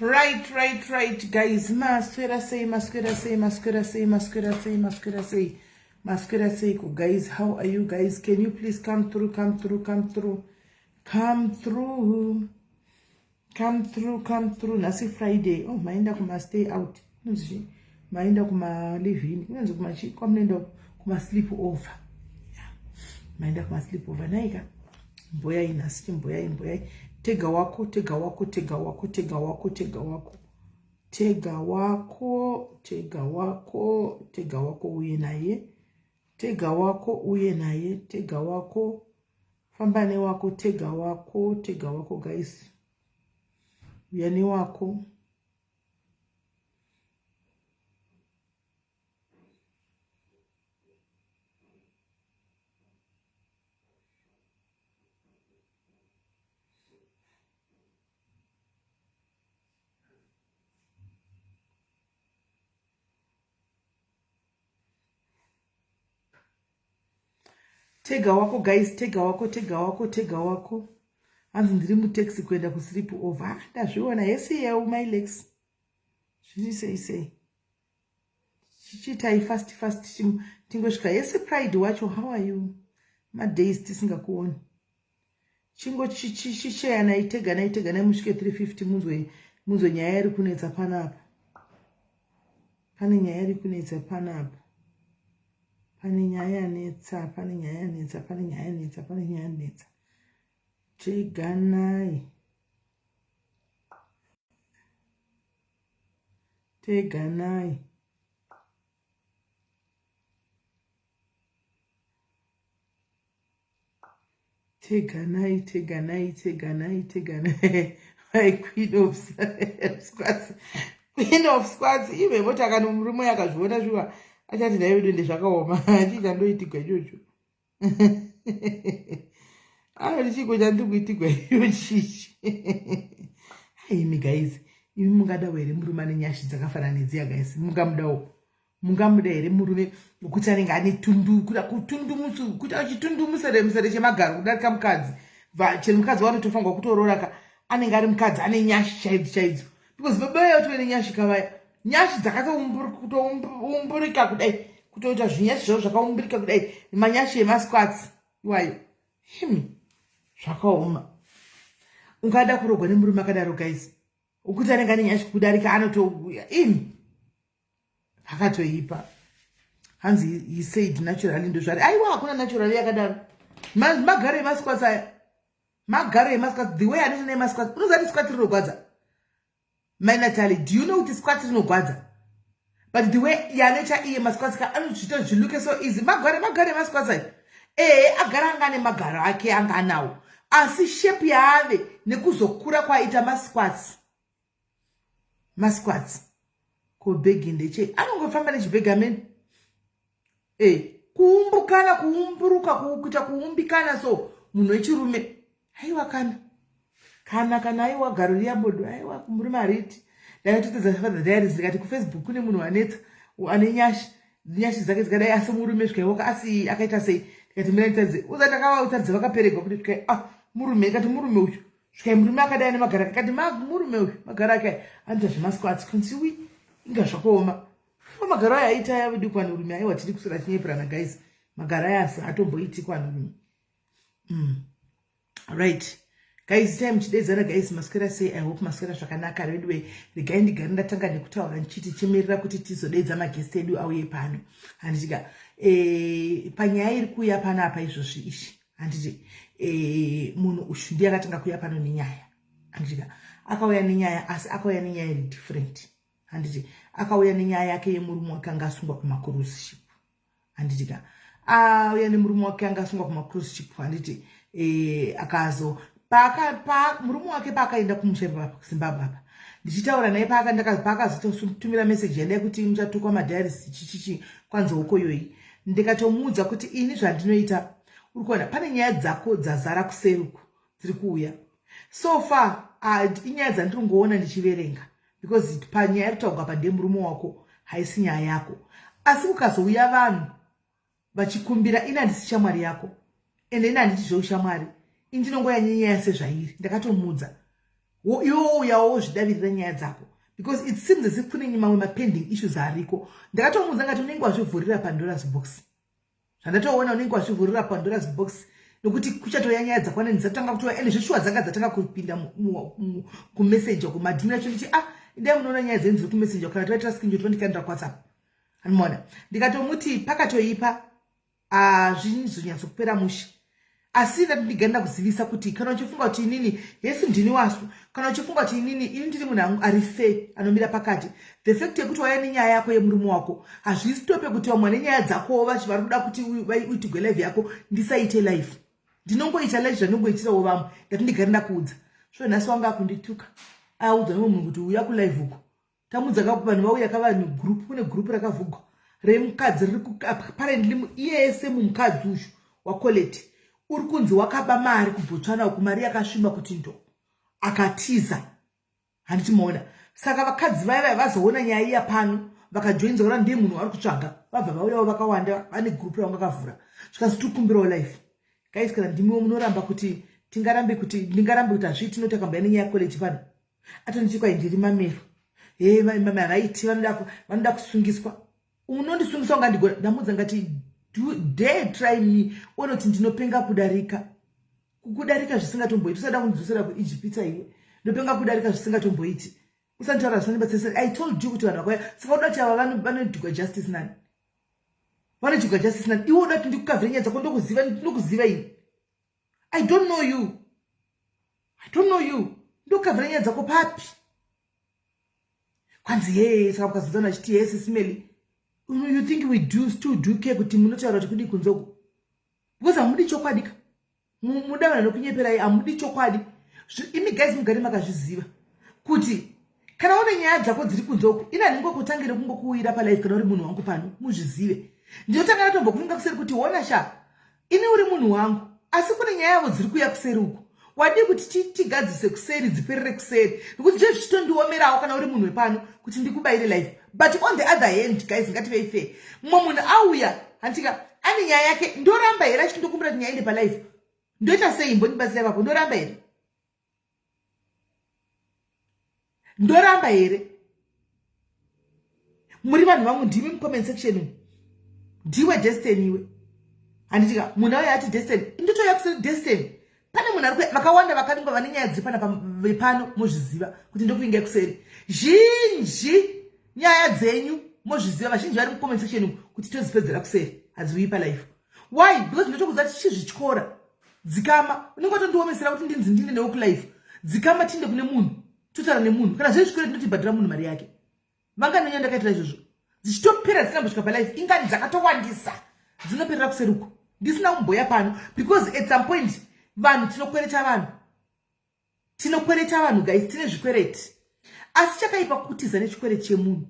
Right, guys. Masquera say, guys. How are you guys? Can you please come through? Nasi Friday. Oh, mainda kuma stay out. Mainda kuma live in. Kuma sleep over. Mainda kuma sleep over. Naika. Mboya inasi, mboya. Tega wako uye naye. Tega wako fambane wako, tega wako guys. Uyani wako. Tega wako guys, tega wako. Hanzi ndiri mutaxi kwenda kusleep over. Ndazviona yesi ya my legs. Say. Chichitai fast tingosvika yesi Pride wacho. How are you? My days tisingakuoni. Chingo chichishaya naitega musvike 350 munzwe nyaya iri kunetsa panapa. Pane nyaya iri kunetsa panapa. Pane nyaya yanetsa. Teganai. My queen of squats. Iwe motaka nomurume yakazviona zviwa. Achati nayo dende zvakaoma. Achichandoitigwa ichocho. Ndichikocha ndikuitigwa ichochichi. Imi guys, imi mungada here murume ane nyashi dzakafanana nedziya guys. Mungamuda here murume wekuti anenge ane tundu kuda kutundumusu kuti achitundumuseremusere chemagaro kudarika mukadzi. Chero mukadzi wanotofanirwa kutorora anenge ari mukadzi ane nyashi chaidzo. Because baba yoti ane nyashi kavaya. Nyashi dzakatoumburika kudai. Kutoita zvinyashi zvavo zvakaumburika kudai. Manyashi emasquats. Iwayo. Himi. Zvakaoma. Ungada kurogwa nemurume akadaro guys. Ukuti anenge ane nyashi kudarika anotouya. Imi. Akatoipa. Hanzi he said naturally ndozvari. Aiwa hakuna naturally yakadaro. Magaro emasquats aya. The way anoita nemasquats. Unoziva kuti squat rinogwadza. My Natalie, do you know what squat rinogwadza? But the way yanoita iye masquats anochita zviluke so easy. Magaro emasquats aya. Agara anga ane magaro ake anga anawo. Asi shape yaave nekuzokura kwaita masquats. Ko begi ndeche. Anongofamba nechibhegi ameni. Kuumburuka kuita kuumbikana so munhu wechirume. Haiwa kana aiwa garo riyabodo aiwa kumurume ariti. Ndakatotedza Father Diaries ndikati kuFacebook kune munhu anetsa ane nyashi dzake dzikadai asi murume zvikaioka asi akaita sei. Ndikati miraitadze uzati akavautaridza vakapereka kuti murume ndikati murume uyu zvikai murume akadai ane magara akati murume uyu magara ake anoita zvemasquats konsiwi inga zvakaoma. Magara aya aita yavidikwa nerume aiwa tiri kusora chinyepurana guys. Magara aya atomboitikwa nerume. Right. Guys, time chidedzana guys, masquera say I hope masquera zvakanaka. Anyway, regai ndigare ndatanga nekutaura nchiti chimirira kuti tizodedza maguest edu auye pano. Handitika panyaya iri kuya panapa izvozvi ishi. Handiti munhu uyu ndiye akatanga kuya pano nenyaya. Handitika akauya nenyaya asi akauya nenyaya iri different. Handiti akauya nenyaya yake yemurume wake anga asungwa kuma-cruise ship. Handitika auya nemurume wake anga asungwa kuma-cruise ship. Handiti akazo murume wake paakaenda kuZimbabwe apa ndichitaura naye paakazotumira message yandai kuti muchatukwa madiaries chichichi kwanza uko yoyi ndikatomuudza kuti ini zvandinoita uri kuona pane nyaya dzako dzazara kuseruku dziri kuuya so far inyaya dzandiringoona ndichiverenga because panyaya iri kutaurwa pandee murume wako haisi nyaya yako asi ukazouya vanhu vachikumbira ini handisi shamwari yako ende ini handiti zvoushamwari indinongoya nyaya sezvairi ndakatomuudza iwo yawo zvidavirira nyaya dzako because it seems as if kune mamwe mapending issues ariko. Ndakatomuudza ngati unenge wazvivhurira Pandora's box. Zvandatoona unenge wazvivhurira Pandora's box nokuti kuchatoya nyaya dzakwana ndizatanga kutoya ende zveshuwa dzanga dzatanga kupinda kumessenger kumadhimira choti ndai munoona nyaya dzenyu dziri kumessenger kana toita screenshot ndikaenda kuWhatsApp. Anmona ndikatomuti pakatoipa zvinizonyatso kupera mushi. Asi ndiganda kuzivisa kuti kana uchifunga kuti inini Yesu ndini wasu, kana uchifunga kuti inini ndiri munhu ari fair anomira pakati, the fact yekuti waya nenyaya yako yemurume wako hazvitope kuti vamwe nenyaya dzako vari kuda kuti uitigwe live yako ndisaite live. Ndinongoita live zvanongoitirawo vamwe ndati ndiganda kuudza. So nhasi wanga akundituka audza nomwe munhu kuti uya kulive uko tamudza vanhu vauya kavanhu group, kune group rakavhugwa remukadzi riri apparently iyese mumukadzi uyu wakoleti uri kunzi wakaba mari kuBotswana uku, mari yakasvimba kuti ndo akatiza. Handitimaona saka vakadzi vaya vazoona nyaya iya pano vakajoinza kuti ndiye munhu vari kutsvaga, vabva vauyawo vakawanda, vane group yavo vakavhura zvikazi tikumbirawo life. Guys, kana ndimiwo munoramba kuti ndingarambe kuti hazviti tinotakamba nenyaya yakoleti pano atondichikwai ndiri mamero mama raiti vanoda kusungiswa. Unondisungisa ungandigona ndamudza ngati dare try me one kuti ndinopenga kudarika zvisingatomboiti. Usada kundidzosera kuIjipita iwe ndopenga kudarika zvisingatomboiti. Usantaura zvandibatsese. I told you kuti vanhu vakauya saka uda kuti ava vanodigwa justice nani, vanodigwa justice nani. Iwe uda kuti ndikukavhira nyaya dzako ndokuziva ini. I don't know you ndokukavhira nyaya dzako papi kwanzi saka mukazozana achiti SIS MELLY. You think we still do care kuti munotaura kuti kudi kunzoko because hamudi chokwadi mudavana nokunyeperai, hamudi chokwadi. Imi guys mugari makazviziva kuti kana une nyaya dzako dziri kunzoko ina ndingokutangira kungokuwira palife kana uri munhu wangu pano muzvizive. Ndinotanga natombokufunga kuseri kuti wona sha ini uri munhu wangu asi kune nyaya yavo dziri kuya kuseri uko wadi kuti tigadzise kuseri dziperere kuseri nokuti zve zvichitondiomerawo kana uri munhu wepano kuti ndikubayire life. But on the other hand guys ngativei fair, mumwe munhu auya handika ane nyaya yake ndoramba here achindikumbira kuti nyaya inde palife ndoita sei mbonibatsira ipapo ndoramba here muri vanhu vangu ndimi mucomment section ndiwe Destiny iwe handitika munhu auya ati Destiny ndotoya kuseri Destiny. Pane munhu vakawanda vakaningwa vane nyaya dziri pano muzviziva kuti ndokuingai kuseri zhinji nyaya dzenyu mozviziva. Vazhinji vari mucomment section kuti tozipedzera kuseri hadziuyi palife. Why? Because ndotokudza kuti chizvityora dzikama unenge watondiomesera kuti ndinzi ndine newo kulife dzikama tinde kune munhu totaura nemunhu kana zvezvikore ndinotibhadhira munhu mari yake. Vanga nenya ndakaitira izvozvo dzichitopera dzinambosvika palife ingani dzakatowandisa dzinoperera kuseri uko ndisina kumboya pano because at some point vanhu tinokwereta vanhu guys, tine zvikwereti. Asi chakaipa kutiza nechikwereti chemunhu,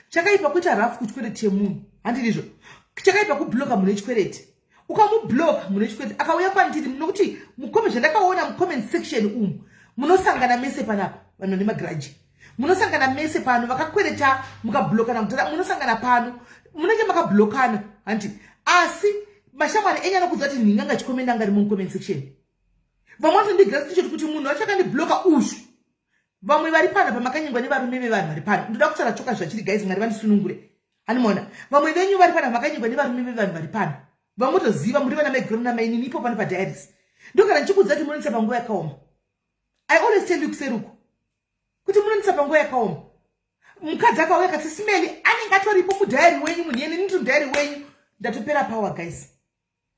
chakaipa kuita rafu kuchikwereti chemunhu handizvo, chakaipa kubloka munhu nechikwereti. Ukamubloka munhu nechikwereti akauya kwandiri nokuti mucomment zvandakaona mucomment section umu munosangana mese panapa vanhu nemagiraji, munosangana mese pano vakakwereta mukablokana kutara, munosangana pano munenge makablokana handi. Asi mashamwari enyana kudza kuti ndinganga chikomenda ngari mu comment section. Vamwe vanondigira kuti munhu achakandibloka ushu. Vamwe vari pano pamakanyingwa nevarume vevanhu vari pano. Ndoda kutaura choka zvachiri guys ngari vandisunungure. Hanimona. Vamwe venyu vari pano pamakanyingwa nevarume vevanhu vari pano. Vamwe toziva muri vana background na maini nipo pano pa diaries. Ndokana ndichikudza kuti munonisa panguva yakaoma. I always tell you kuseruko kuti munonisa panguva yakaoma. Mukadzi akauya akati SIS MELLY anenge atoripo mudhayari wenyu munhu yeni ndiri mudhayari wenyu ndatopera power guys.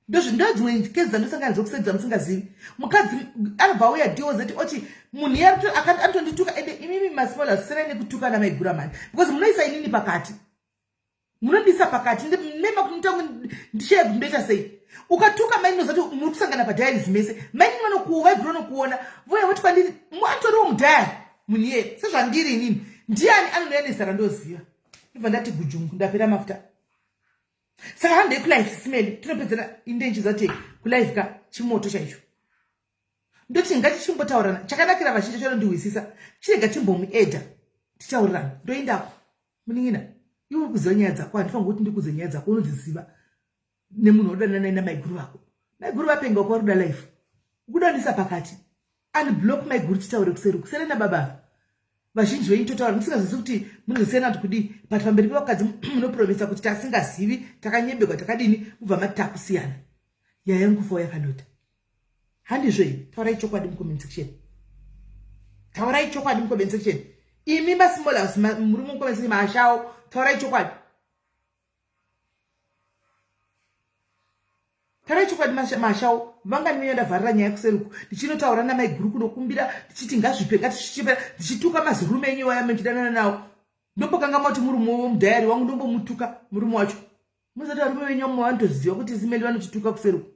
Ndozvimwe kezi dzandosangana dzokusedza musingazivi. Mukadzi anobva auya diozeti oti munhu iye anotondituka ende imimi masimola zvisina nekutuka namaigura mani because munoisa inini pakati, munondisa pakati ndimema kuti nditangu ndishaya kuti ndoita sei. Ukatuka maini nozati muri kusangana padiaries mese maini vaigura nokuona voya voti kwandiri atoriwo mudhayari munhu iye sezvandiri inini ndiani anonoyanisa randoziva ibva ndati gujungu ndapera mafuta. Saka handei kulife SIS MELLY tinopedzera indenji zati kulife ka chimoto chaicho. Ndoti ngatichimbotaurana chakanakira vazhinji chanondihwisisa chirega timbomuedha tichaurirana ndoendako muningina iwe kuziva nyaya dzako handifanira kuti ndikuziva nyaya dzako unodziziva nemunhu wadanana naye namaiguru vako. Maiguru vapenga ukaruda life kudanisa pakati unblock my group titaure kuseruku serena baba vazhinji veitotaura musingazivi kuti munozosiyana kuti kudii but pamberi pevakadzi munopromisa kuti tasingazivi takanyebekwa takadini mubva mati takusiyana nyaya yangufawo yakanota handizvei taurai chokwadi mucomment section taurai chokwadi mucomment section imi masmall house muri mucomment section maashawo taurai chokwadi taurai chokwadi maashawo vanga ndinoenda vharira nyaya kuseruku ndichinotaura namai guru kunokumbira ndichiti ngazvipe ngatichipera ndichituka mazirume enyu waya mendidanana nawo ndombokanga mati murume womudhayari wangu ndombomutuka murume wacho muzati varume venyu vamwe vanotoziva kuti zimeli vanotituka kuseruku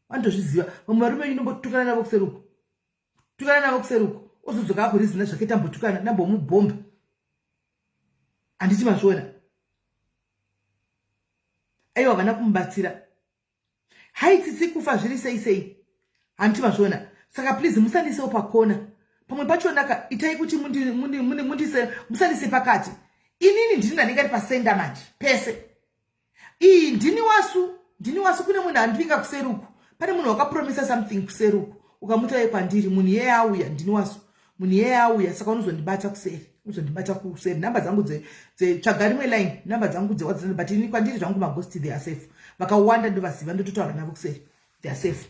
vanotozviziva vamwe varume venyu ndombotukana navo kuseruku tukana navo kuseruku ozodzoka akurizina zvake tambotukana nambomubhomba handiti mazviona aiwa vana kumubatsira haitsitsi kufa zviri sei sei handiti mazviona saka please musandisewo pakona pamwe pachonaka itai kuti musandise pakati inini ndini ndanenge ari pasenda manje pese iyi ndini wasu kune munhu andipinga kuseruku pane munhu wakapromisa something kuseruku ukamutaye kwandiri munhu yeye auya ndini wasu munhu yeye auya saka unozondibata kuseri namba dzangu tsvaga rimwe line namba dzangu dzewhatsapp but ini kwandiri zvangu maghost they are safe vakawanda ndovaziva ndototaura navo kuseri they are safe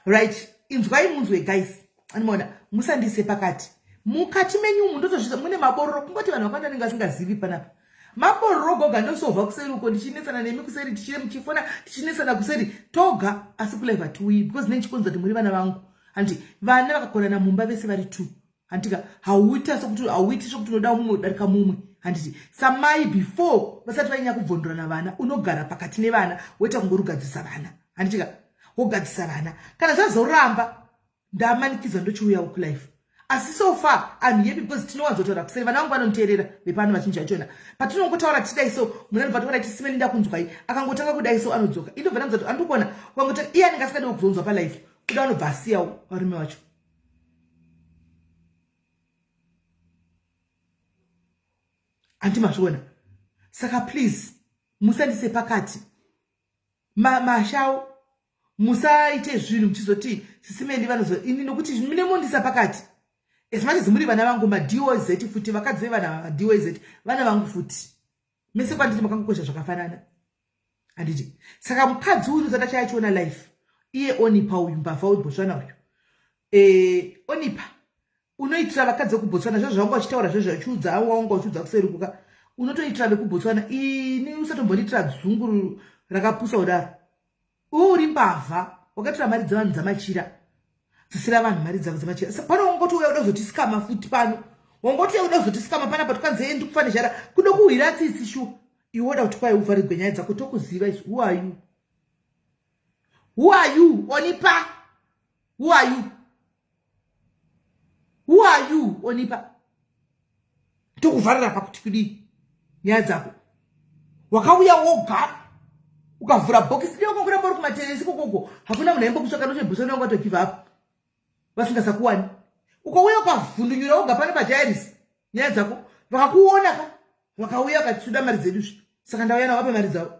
right inzwai munzwe guys anoona musandise pakati mukati menyu umu ndotozvisa mune mabororo kungoti vanhu vakawanda ninge vasingazivi panapa mabororo goga ndosovha kuseri uko ndichinesana nemi kuseri tichifona tichinesana kuseri toga asi kulaive hatiuyi because nenchikonza kuti muri vana vangu handi vana vakakonana mumba vese vari 2 handika hauiti sokuti unoda mumwe udarika mumwe handiti samai before vasati vainya kubvondorana vana unogara pakati nevana woita kungorugadzisa vana handitika wogadzisa vana kana zvazoramba ndamanikidzwa ndochiuyawo kulife asi so far I'm happy because tinowanzotaura kuseri vana vangu vanonditeerera vepano vachinji vachona patinongotaura tichidai so munhu anobva toona tisimeni ndakunzwai akangotanga kudai so anodzoka indobva ndamudza kuti andikuona ukangotanga iye anenge asikadi kuzonzwa palife kuda vanobva asiyawo varume vacho handi mazviona saka please musandise pakati mashawo musaite zvinhu muchizoti sisimeni vanozo ini nokuti mine mondisa pakati as much as muri vana vangu madOZ futi vakadzi vevana madOZ vana vangu futi mese kwanditi makangokosha zvakafanana handiti saka mukadzi uyu zata chayachiona life iye Onipha uyu mbavha webotswana uyu Onipha unoitira vakadzi vekubotswana zvazvo zvanga uchitaura zvezvachiudza wanga uchiudza kuseri kuka unotoitira vekubotswana ini usatombonitira dzunguru rakapusa kudaro uri mbavha wakatora mari dzevanhu dzamachira dzisira vanhu mari dzavo dzamachira pano wangoti uya uda kuzotisikama futi pano wangoti uya uda kuzotisikama panapa tokwanzei ndikufanizhara kuda kuhwira tsitsi shuwa iwe woda kuti kwai uvharirwe nyaya dzako tokuziva isu who are you Onipha who are you Onipha tokuvharira pakuti kudii nyaya dzako wakauya woga ukavhura bhokisi dii wakangura mbori kumateresi kokoko hakuna munhu aimbo kutsvaka nochebhusoni wanga watogive up vasingasakuwani ukauya ukavhundunyura woga pane pajairis nyaya dzako vakakuona ka vakauya vakatisuda mari dzeduzvi saka ndauya navo vape mari dzavo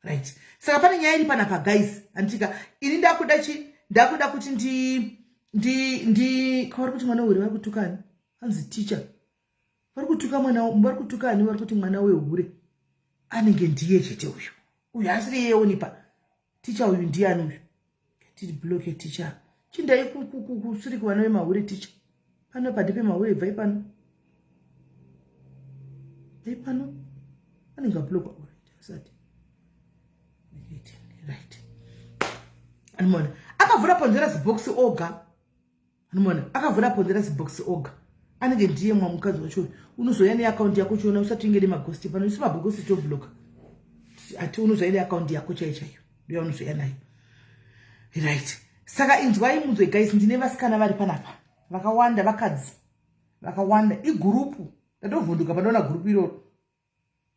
right saka pane nyaya iri panapa guys handitika ini ndakuda kuti vari kuti mwana uri vari kutukani hanzi teacher vari kutuka vari kutukani vari kuti mwana wehure anenge ndiye chete uyu asiri iye Onipha teacher uyu ndiani uyu tiri bloke teacher chindai kusiri kuvana vemahure teacher pano padipe mahure bvai pano anenge ablokwa asati right anomona akavhura ponderasi box oga anomona akavhura ponderasi box oga anenge ndiye mwamukadzi wacho unozoya neakaunti yako chiona usati ingede magosti pano isi mabogosi tobloka ati unozoya neakaunti yako chaichayo ndiyo unozoya nayo right saka inzwai munzwe guys ndine vasikana vari panapa vakawanda vakadzi vakawanda igurupu ndatovhunduka pandaona gurupu iroro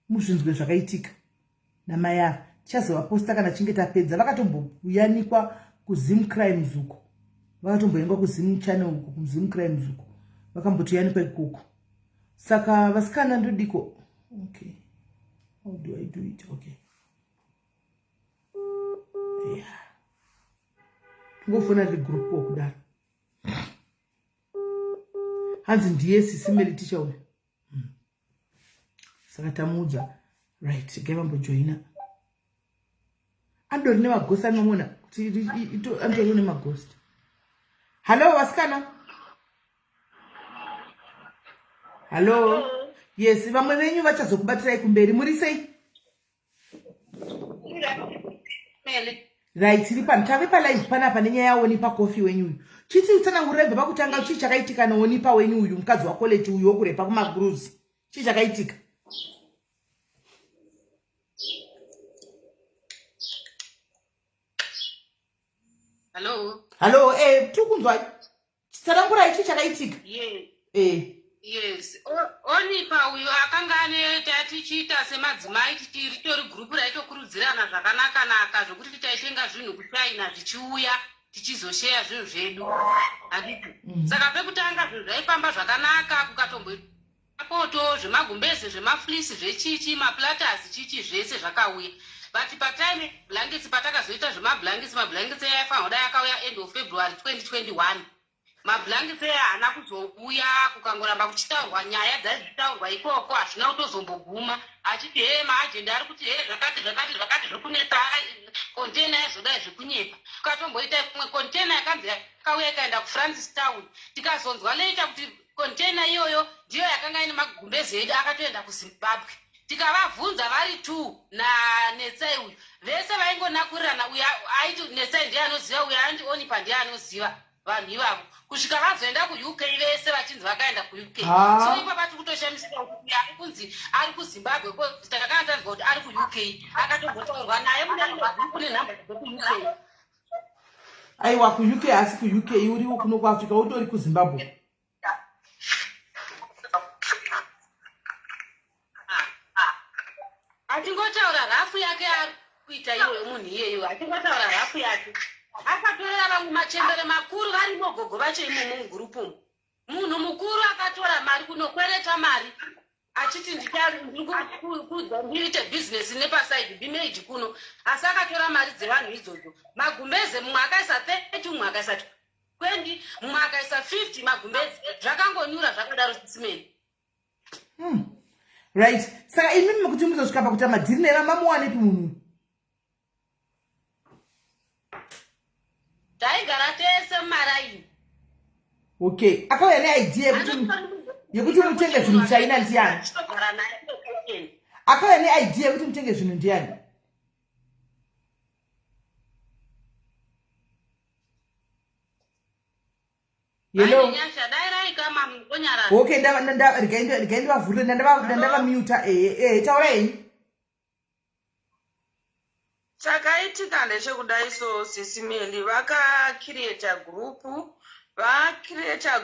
muzvinzwe zvakaitika namai avo tichazovaposta kana chinge tapedza vakatomboyanikwa kuzim crimes uko vakatomboyengwa kuzim channel uko kuzim crimes uko vakambotoyanikwa ikoko saka vasikana ndodiko okay how do I do it okay yeah ngofona ri group okudaro hanzi ndiye SIS MELLY teacher uyu. Saka tamuudza right gaivambojoina andori nemaghost anomona kuti andori nemaghost. Hello vasikana. Hello. Yes, vamwe venyu vachazokubatirai kumberi muri sei? Right, iri pano tave palive panapa nenyaya yaOnipa coffee wenyu uyu. Chiti utsanangurira bva pakutanga chii chakaitika naOnipa wenyu uyu mukadzi wakoleti uyu wokurepa kumagruzi. Chii chakaitika? Hello. Hello, tukunzwa. Tsanangurai chii chakaitika? Yes. Onipha uyu akanga ane tatichiita semadzimai titori group raitokurudzirana zvakanaka zvokuti tichaitenga zvinhu kuChina zvichiuya tichizoshare zvinhu zvedu. Handiti. Saka pekutanga zvinhu zvaifamba zvakanaka kukatomboita poto zvemagumbeze zvemaflisi zvechichi maplatters chichi zvese zvakauya. But patime blankets patakazoita zvemablankets mablankets yaifanira kuda yakauya end of February 2021. Mablankets haana kuzouya kukangoramba kuchitaurwa nyaya dzazitaurwa ikoko hazvina kutozomboguma achiti maajenda ari kuti zvakati zvokunetsa container yazodai zvekunyepa. Kukatomboita imwe container yakanzi yakauya ikaenda kuFrancis Town tikazonzwa later kuti container iyoyo ndiyo yakanga ine magumbezi edu akatoenda kuZimbabwe. Tikavabvunza vari 2 naNatsai uyu vese vaingonakurirana uya aiti Natsai ndiye anoziva uya andi Onipha ndiye anoziva vanhu ivavo kusvika vazoenda kuUK vese vachinzi vakaenda kuUK. So ipapo pati kutoshamisika kuti ari kunzi ari kuZimbabwe takanga tanzwa kuti ari kuUK akatombotaurwa naye kune nhamba dzekuUK. Aiwa kuUK asi kuUK uriwo kuno kuAfrica utori kuZimbabwe. Atingotaura rafu yake ari kuita iwe munhu iyeyo atingotaura rafu yake. Akatorera vamwe machembere makuru varimo gogo vacho imo mugurupu umu. Munhu mukuru akatora mari kunokwereta mari achiti ndiite business nepaside bimage kuno asi akatora mari dzevanhu idzodzo. Magumbeze mumwe akaisa 30 mumwe akaisa 20 mumwe akaisa 50 magumbeze zvakangonyura zvakadaro SIS MELLY. Right. Saka imimi makuti muzosvika pakuti madhiri nevamamuwanepi munhu. Taigara tese mumaraini. Okay. Akauya neidea yekuti mutenge zvinhu muChina ndiani? Akauya neidea yekuti mutenge zvinhu ndiani? Hello. Okay, ndava mute taurai. Chakaitika ndechekudai so SIS MELLY vakacreata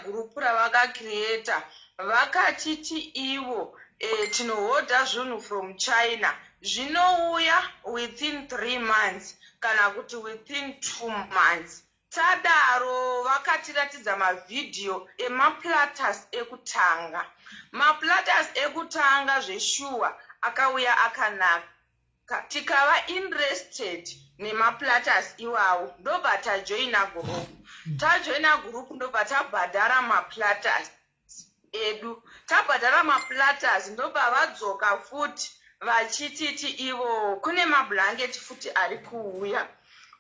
group ravakacreata vakachiti ivo tinohodha zvinhu from China zvinouya within 3 months kana kuti within 2 months. Tadaro vakatiratidza mavidhiyo emaplatters ekutanga. Maplatters ekutanga zveshuwa akauya akanaka. Tikava interested nemaplatters iwawo ndobva tajoina group. Tajoina group ndobva tabhadhara maplatters edu. Tabhadhara maplatters ndobva vadzoka futi vachititi ivo kune mablanketi futi ari kuuya.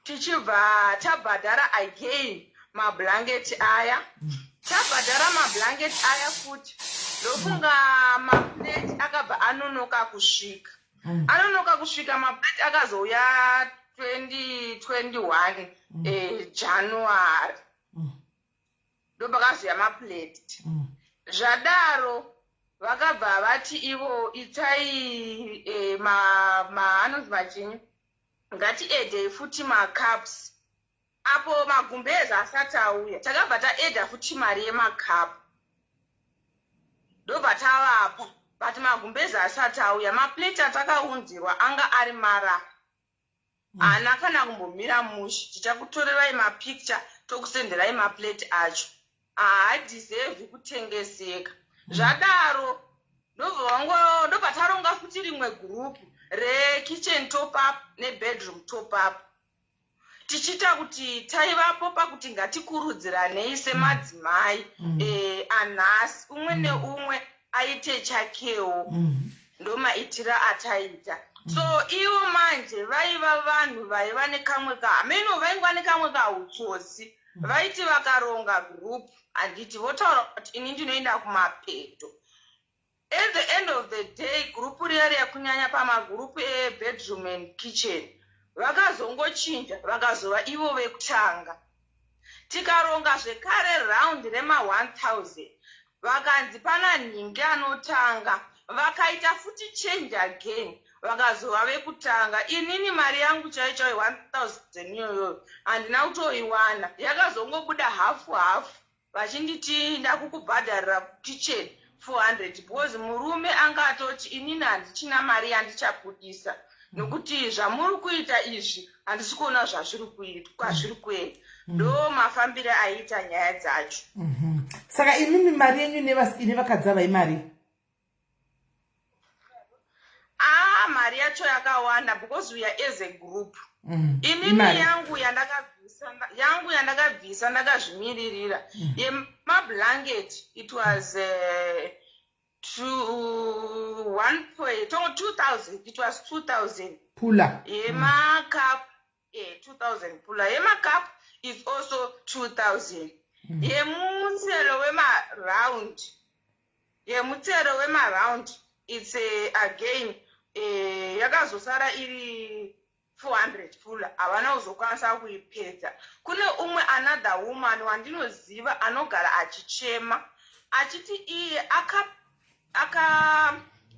Tichibva tabhadhara again mablanketi aya. Tabhadhara mablanketi aya futi ndofunga maplate akabva anonoka kusvika. Anonoka kusvika maplate akazouya 2021 January. Ndopakazoya maplate. Zvadaro vakabva vati ivo itai anonzi machinyi ngati edhei futi macups. Apo magumbezi asati auya takabva taedha futi mari yemakapu ndobva tavapa. But magumbezi asati auya maplate atakaunzirwa anga ari mara. Ana kana kumbomira mushi tichakutorerai mapicture tokusenderai maplate acho. Haadhiservi kutengeseka. Zvadaro ndobva taronga futi rimwe group rekitchen top up nebedroom top up. tichita kuti taivapo pakuti ngatikurudziranei semadzimai anhasi umwe neumwe aite chakewo ndomaitira ataita so ivo manje vaiva vanhu vaiva nekamwe kameno vaingwa nekamwe kautsotsi vaiti vakaronga group handiti votaura kuti ini ndinoenda kumapeto. At the end of the day group riya rekunyanya pamagurupu ebedroom and kitchen vakazongochinja vakazova ivo vekutanga. Tikaronga zvekare round rema 1000 vakanzi pana nhingi anotanga vakaita futi change again vakazova vekutanga. Inini mari yangu chaicho 1000 iyoyo handina kutoiwana yakazongobuda hafu vachinditi ndakukubhadharira kitchen 400 because murume angatoti inini handichina mari yandichapudisa nokuti zvamuri kuita izvi handisi kuona zvazviri kuenda ndo mafambiro aiita nyaya dzacho. Saka imimi mari yenyu ine vakadzi vaimari mari yacho yakawanda because we are as a group. Inini yangu yandakabvisa ndakazvimiririra yemablanket it was 2000 it was 2000 pula yemakap 2000 pula yemakap is also 2000 yemutsero wemaround it's again yakazosara iri 400 pula havana kuzokwanisa kuipedza. Kune umwe another woman wandinoziva anogara achichema achiti iye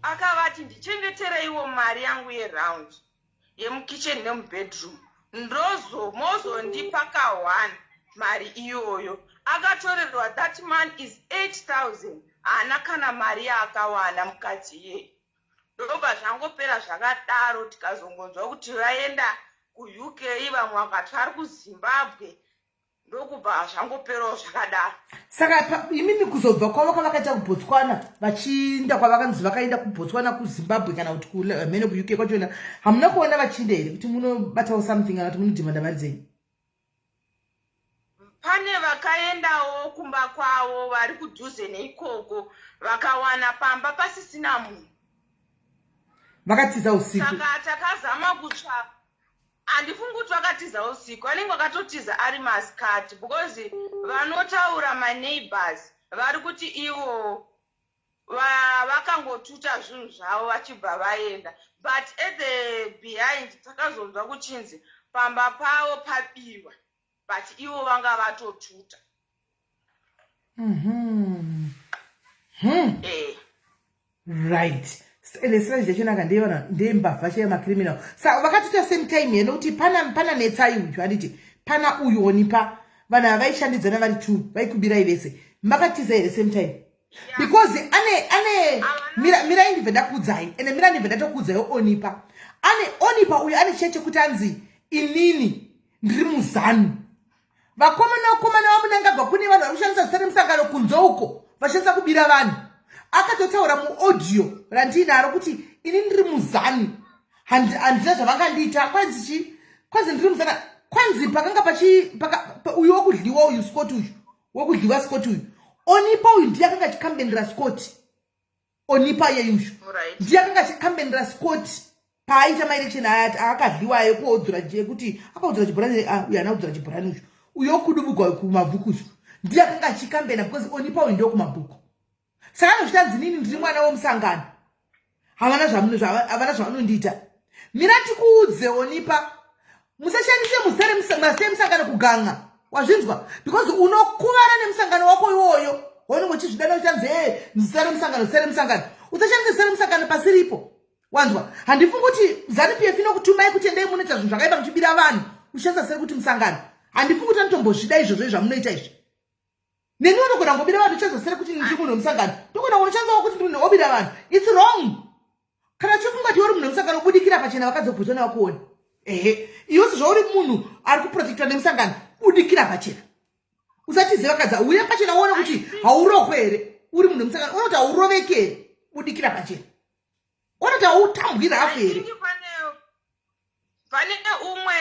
akavati ndichengetereiwo mari yangu yeround yemukitchen nemubedroom mozondipa ka1 mari iyoyo akatorerwa that man is 8000 haana kana mari yaakawana mukadzi ye. Ndobva zvangopera zvakadaro tikazongonzwa kuti vaenda kuuk vamwe vakati vari kuzimbabwe ndokubva zvangoperawo zvakadaro. Saka imimi kuzobva kwavo kwavakaita kubotswana vachiinda kwavakanzi vakaenda kubotswana kuzimbabwe kana kuti mhene kuuk kwachona hamuna kuona vachiinda here kuti munobatawo something kana kuti munodhimanda mari dzenyu? Pane vakaendawo kumba kwavo vari kudhuze neikoko vakawana pamba pasisina munhu vakatiza usiku. Saka takazama kutsvaka handifungi kuti vakatiza usiku vanenge vakatotiza ari masikati because vanotaura maneighbors vari kuti ivo vakangotuta zvinhu zvavo vachibva vaenda but at the behind takazonzwa kuchinzi pamba pavo pabiwa but ivo vanga vatotuta. Right. Ende strategy yachona ndeiona ndembavha chemacriminal. Saka vakatoita same time here nokuti pana Natsai uyu handiti pana uyu Onipha vanhu avaishandidzana vari 2 vaikubirai vese makatiza here same time because ane mira indibve ndakudzai ende mira ndibve ndatokudzaiwo Onipha Onipha uyu ane cheche kuti anzi inini ndiri muzanu vakomana vamunangagwa kune vanhu vari kushandisa zita remusangano kunze uko vachishandisa kubira vanhu akatotaura muaudio randinaro kuti ini ndiri muzani handina zvavangandiita kwanzi ndiri muzana kwanzi pakanga uyu wokudliwa uyu Scott uyu wokudliwa Scott uyu Onipha uyu ndiye akanga achikambendera Scott Onipha yeyushu ndiye akanga achikambendera Scott paaita maelection akadliwa ekuodzora kuti akaodzora chibhurani uyu anaodzora chibhurani uyu uyu wokudubugwa kumabhuku uyu ndiye akanga achikambenda because Onipha uyu ndiye kumabhuku. Saka anozvitanzi nini ndiri mwana womusangano havana zvavanondiita. Mira tikuudze Onipha musashandise mazita emusangano kuganga wazvinzwa because unokuvara nemusangano wako iwoyo waunenge uchizvidana uchanzi zita remusangano usashandise zita remusangano pasiripo wanzwa. Handifungi kuti ZANU-PF inokutumai kuti endei munoita zvinhu zvakaipa muchibira vanhu ushandisa seri kuti musangano. Handifungi kuti anotombozvida izvozvo zvamunoita izvi. Neni unogona ngobira vanhu uchanza seri kuti ndiri munhu wemusangano ndogona unochadzawo kuti ndiri munhu wobira vanhu. It's wrong. Kana chifunga kuti uri munhu wemusangano budikira pachena vakadzobvunzana vakuona iwose zvauri munhu ari kuprotectwa nemusangano budikira pachena usatize vakadza uye pachena uone kuti haurokwe here uri munhu wemusangano uone kuti hauroveke here budikira pachena uone kuti hautambwira hafu here. pane umwe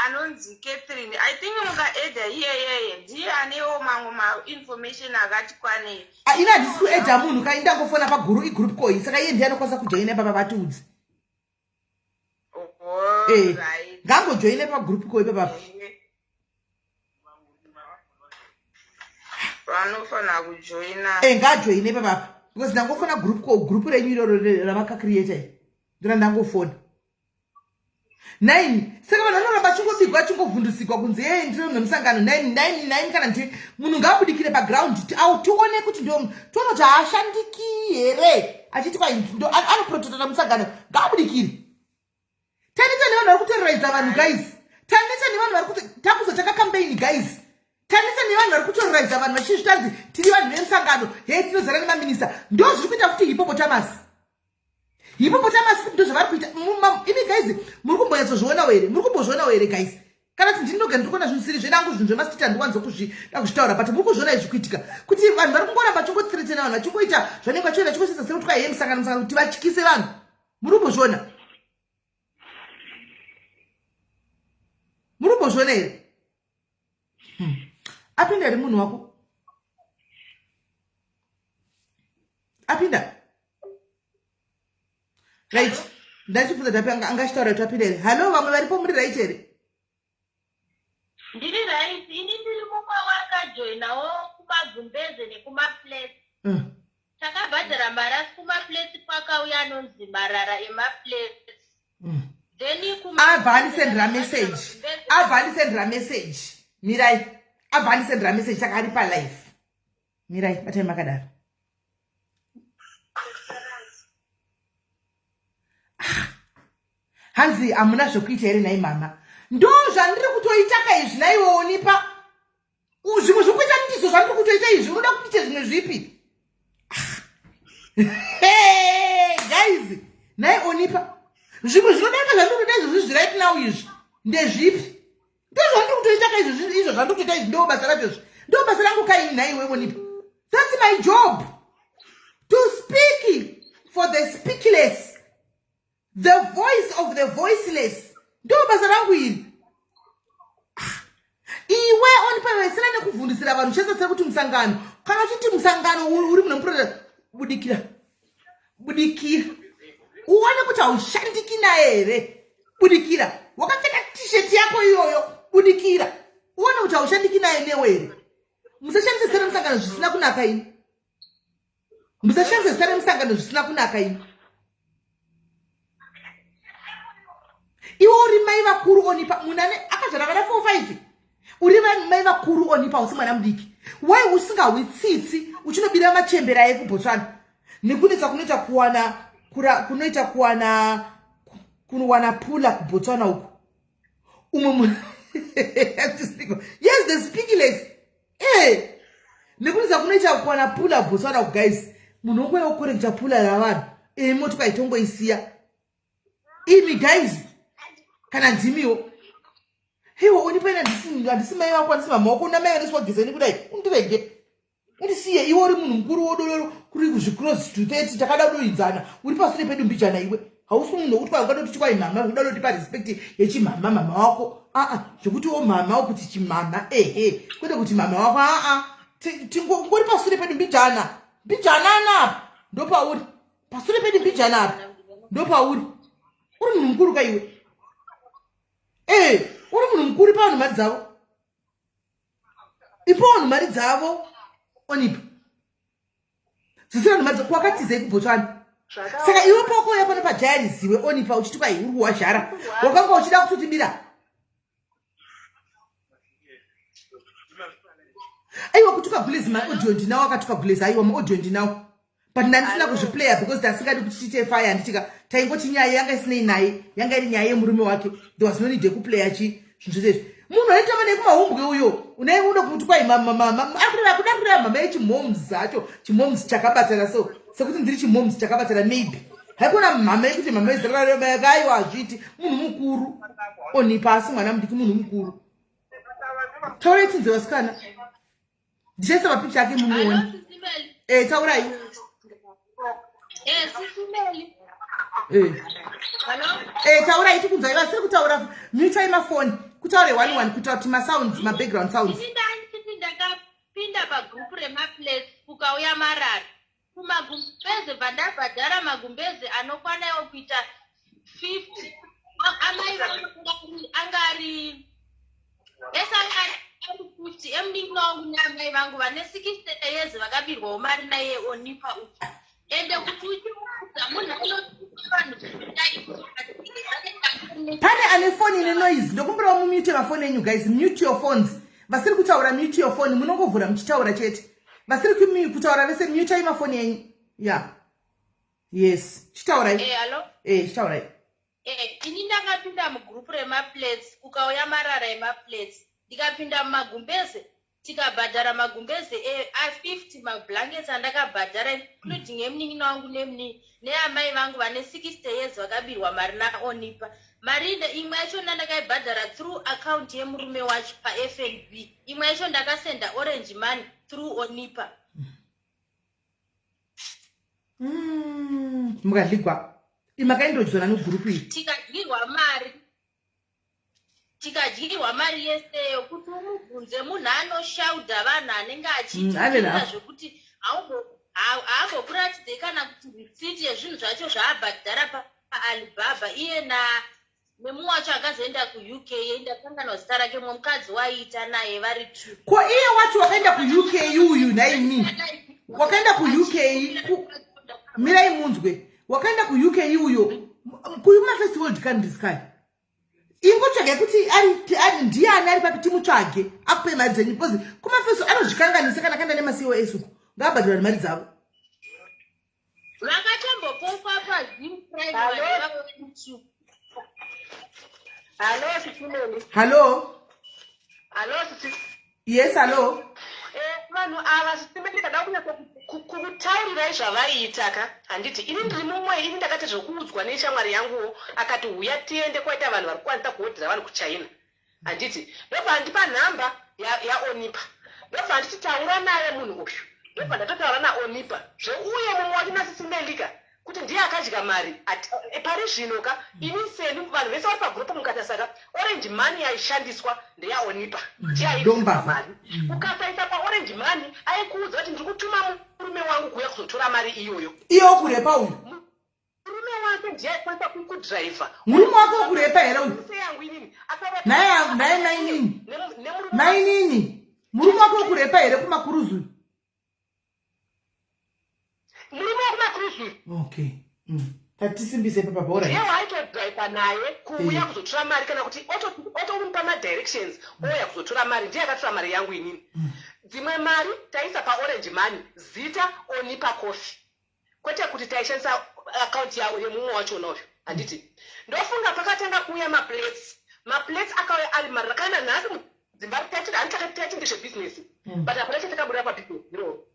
anonzi Catherine. I think mukaedha iyeyeye ndiye anewo mamwe mainformation akati kwanei. Ina handisi kuedha munhu kainda ngofona paguru igroup koi saka iye ndiye anokwanisa kujoina papa vatudzi. Ngangojoine pagroup koi papa. Vanofana kujoina. Ngajoine papa. Because ndangofona group renyu iroro ramakacreata. Ndira ndangofona. 9 saka vanhu vanoramba chingobigwa chingovhundusikwa kunzi ndiri nemusangano 9 kana kuti munhu ngaabudikire paground tione kuti ndo tione kuti haashandiki here achiti anoprototana musangano ngaabudikire. Tanisa nevanhu vari kuterroriza vanhu guys. Tanisa nevanhu vari kuti takuzotaka campaign guys. Tanisa nevanhu vari kuterroriza vanhu vachizvitanzi tiri vanhu vemusangano tinozara nemaminista. Ndo zviri kuita kuti Hippopotamus ndo zvavari kuita. Imi guys muri kumbonyatsozvionawo here? Muri kumbozvionawo here guys? Kana kuti ndinoga ndiri kuona zvinhu zvisiri zvenangu zvinhu zvemastita ndiwanzo kuzvitaura but muri kuzviona izvi kuitika kuti vanhu vari kungoramba vachingothiretena vanhu vachingoita zvanenge vachienda vachingosisa sekutwa ihe musangano kuti vatyise vanhu. Muri kumbozviona? Muri kumbozviona here? Apinda here munhu wako? Apinda? Right. Ndachibvunza tapi angachitaura kuti apinda here. Hello vamwe varipo muri right here? Ndiri right. Ini ndiri mumwe wakajoinawo kumagumbeze nekumaplace. Takabhadhara mari asi kumaplace kwakauya anonzi marara emaplace. Then avhanisendera message. Mirai. Avhanisendera message saka ari palive. Mirai batai makadaro. Hanzi hamuna zvokuita here nai mama. Ndo zvandiri kutoita izvi naiwe Onipha. Zvimwe zvokuita ndizvo zvandiri kutoita izvi. Unoda kuita zvimwe zvipi? Hey guys, nai Onipha. Zvimwe zvinodaka zvandiri kutoita izvi right now izvi. Ndezvipi? Ndo zvandiri kutoita izvo zvandiri kutoita izvi ndo basa racho izvi. Ndo basa rangu kaini naiwe Onipha. That's my job. To speak for the speechless. The voice of the voiceless. Ndo basa rangu iri. Iwe Onipha wesera nekuvhundisira vanhu chese tsari kuti musangano. Kana uchiti musangano uri munomuprota budikira. Uone kuti haushandiki naye here. Budikira. Wakapfeka t-shirt yako iyoyo. Budikira. Uone kuti haushandiki naye newe here. Musashandise tsari musangano zvisina kunaka ini. Musashandise tsari musangano zvisina kunaka ini. Iwe uri mai vakuru Onipha munane akazvara vana 4-5. Uri mai vakuru Onipha usi mwana mudiki. Why usingawi tsitsi uchinobira machembera ekuBotswana? Nekunetsa kunoita kuwana pula kuBotswana uko. Yes, the speakless. Nekunetsa kunoita kuwana pula kuBotswana uko guys. Munhu ongwe okorekta pula ravanhu. Motoka itongoisiya. Imi guys. Kana ndimiwo. Hewa Onipha handisi mai vako handisi mama wako namai vaniswagezeni kudai. Undirege. Undisiye iwe uri munhu mukuru wodororo kuri kuzviclose to 30 takada kudoinzana. Uri pasure pedu mbijana iwe. Hausi munhu wokuti kwanga kuti chikwai mama kuda kutipa respect yechimama mama wako. Zvekuti wo mama wokuti chimama kwete kuti mama wako ngori pasure pedu mbijana. Mbijana anapa ndo pauri. Pasure pedu mbijana apa ndo pauri. Uri munhu mukuru ka iwe. Uri munhu mukuru pa vanhu mari dzavo. Ipo vanhu mari dzavo Onipha. Zvisina vanhu mari dzavo kwakatizei kuBotswana. Saka iwe poko yapano padiaries iwe Onipha uchiti kwai uri kuwazhara. Wakanga uchida kutotibira. Aiwa kuti ukabhulezi ma-audio ndinawo akati ukabhulezi aiwa ma-audio ndinawo. But ndandisina kuzviplaya because ndasingadi kuti tiite fire handitika taingoti nyaya yanga isinei naye yanga iri nyaya yemurume wake. There was no need yekuplaya zvinhu zvesezvi. Munhu aitama nekumahumbwe uyo unoda kuti kwai akuda mama yechimhomes zacho chimhomes chakabatana so sekuti ndiri chimhomes chakabatana maybe haikona mama yekuti mama yezera rema yakaiwa hazviti munhu mukuru Onipha asi mwana mudiki munhu mukuru. Taura ichinzi wasikana ndichaisa mapicha ake mumuoni. Taurai. SIS MELLY. taura iti kunzwa iva siri kutaura mutai mafoni kutaure 1 kuita kuti masounds mabackground sounds ndanditi ndakapinda pagrupu remaplace kukauya marara kumagumbeze bhandabhadhara magumbeze anokwanawo kuita 50 amai angari esangari emudingi wangu neamai vangu vane 60 years vakabirwawo mari naye Onipha ende kuti uchiudza munhu pane ane foni ine noise ndokumbirawo mumute mafoni enyu guys, mute your phones. Vasiri kutaura mute your phone, munongovhura muchitaura chete. Vasiri kutaura vese mute mafoni enyu. Yeah. Yes. Chitaurai. Hello. Chitaurai. Ini ndakapinda mugrupu remaplates kukauya marara emaplates ndikapinda mumagumbeze tikabhadhara magumbeze a50 mablankets andakabhadhara including emunin'ina wangu neamai vangu vane 60 years vakabirwa mari naOnipha. Mari imwe yacho ndakaibhadhara through account yemurume wacho paFNB, imwe yacho ndakasenda orange money through Onipha. Mukadligwa imakaindodzana negrupu iyi tikadyirwa mari yeseyo kuti umubvunze munhu anoshaudha vanhu anenge achiita zvekuti haambokuratidze kana kuti risiti yezvinhu zvacho zvaabhadhara paAlibaba. Iye nemumwe wacho akazoenda kuUK ndakangana zita rake mukadzi waiita naye vari two. Ko iye wacho wakaenda kuUK uyu naimi wakaenda kuUK mirai munzwe wakaenda kuUK uyo kuyuma festival dikandiskai ingotsvage kuti ari ndiani ari papi timutsvage akupe mari dzenyu because kumafesto anozvikanganisa kana kanda nemacos uko ngabhadhira mari dzavo vakatombopopa pazim prime. Hello, Sitimeli. Hello. Hello, Sitimeli. Yes, hello. Vanhu ava Sitimeli ndada kunyatsa kukutaurirai zvavaiita ka handiti ini ndiri mumwe ini ndakati zvokuudzwa neshamwari yanguwo akati huya tiende kwaita vanhu vari kukwanisa kuhodhera vanhu kuChina handiti ndobva handipa nhamba yaOnipha ndobva handiti taura naye munhu uyu ndobva ndatotaura naOnipha zveuye mumwe wacho naSisimelika kuti ndiye akadya mari pari zvino ka ini seni vanhu vese vari pagrupu mukati saka orange money yaishandiswa ndeyaOnipha ndiyaidya mari ukasaisa paorange money aikuudza kuti ndiri kutuma murume wangu kuuya kuzotora mari iyoyo iyo kurepa uyu murume wake ndiye aikwanisa kudhiraivha murume wake wokurepa here uyu yangu inini naye nainini murume wake wokurepa here kumakuruzu murume wakumakuruzu okay tatisimbise papa bora ndiye waitodhiraivha naye kuuya kuzotora mari kana kuti otomupa madirections ouya kuzotora mari ndiye akatora mari yangu inini dzimwe mari taisa paorange money zita Onipha coffee kwete kuti taishandisa akaunti yawo yemumwe wacho unoyo handiti ndofunga pakatanga kuuya maplates akauya ari mari rakana nhasi mudzimba tati ndezvebusiness but hapana chatakabudira pabusiness zero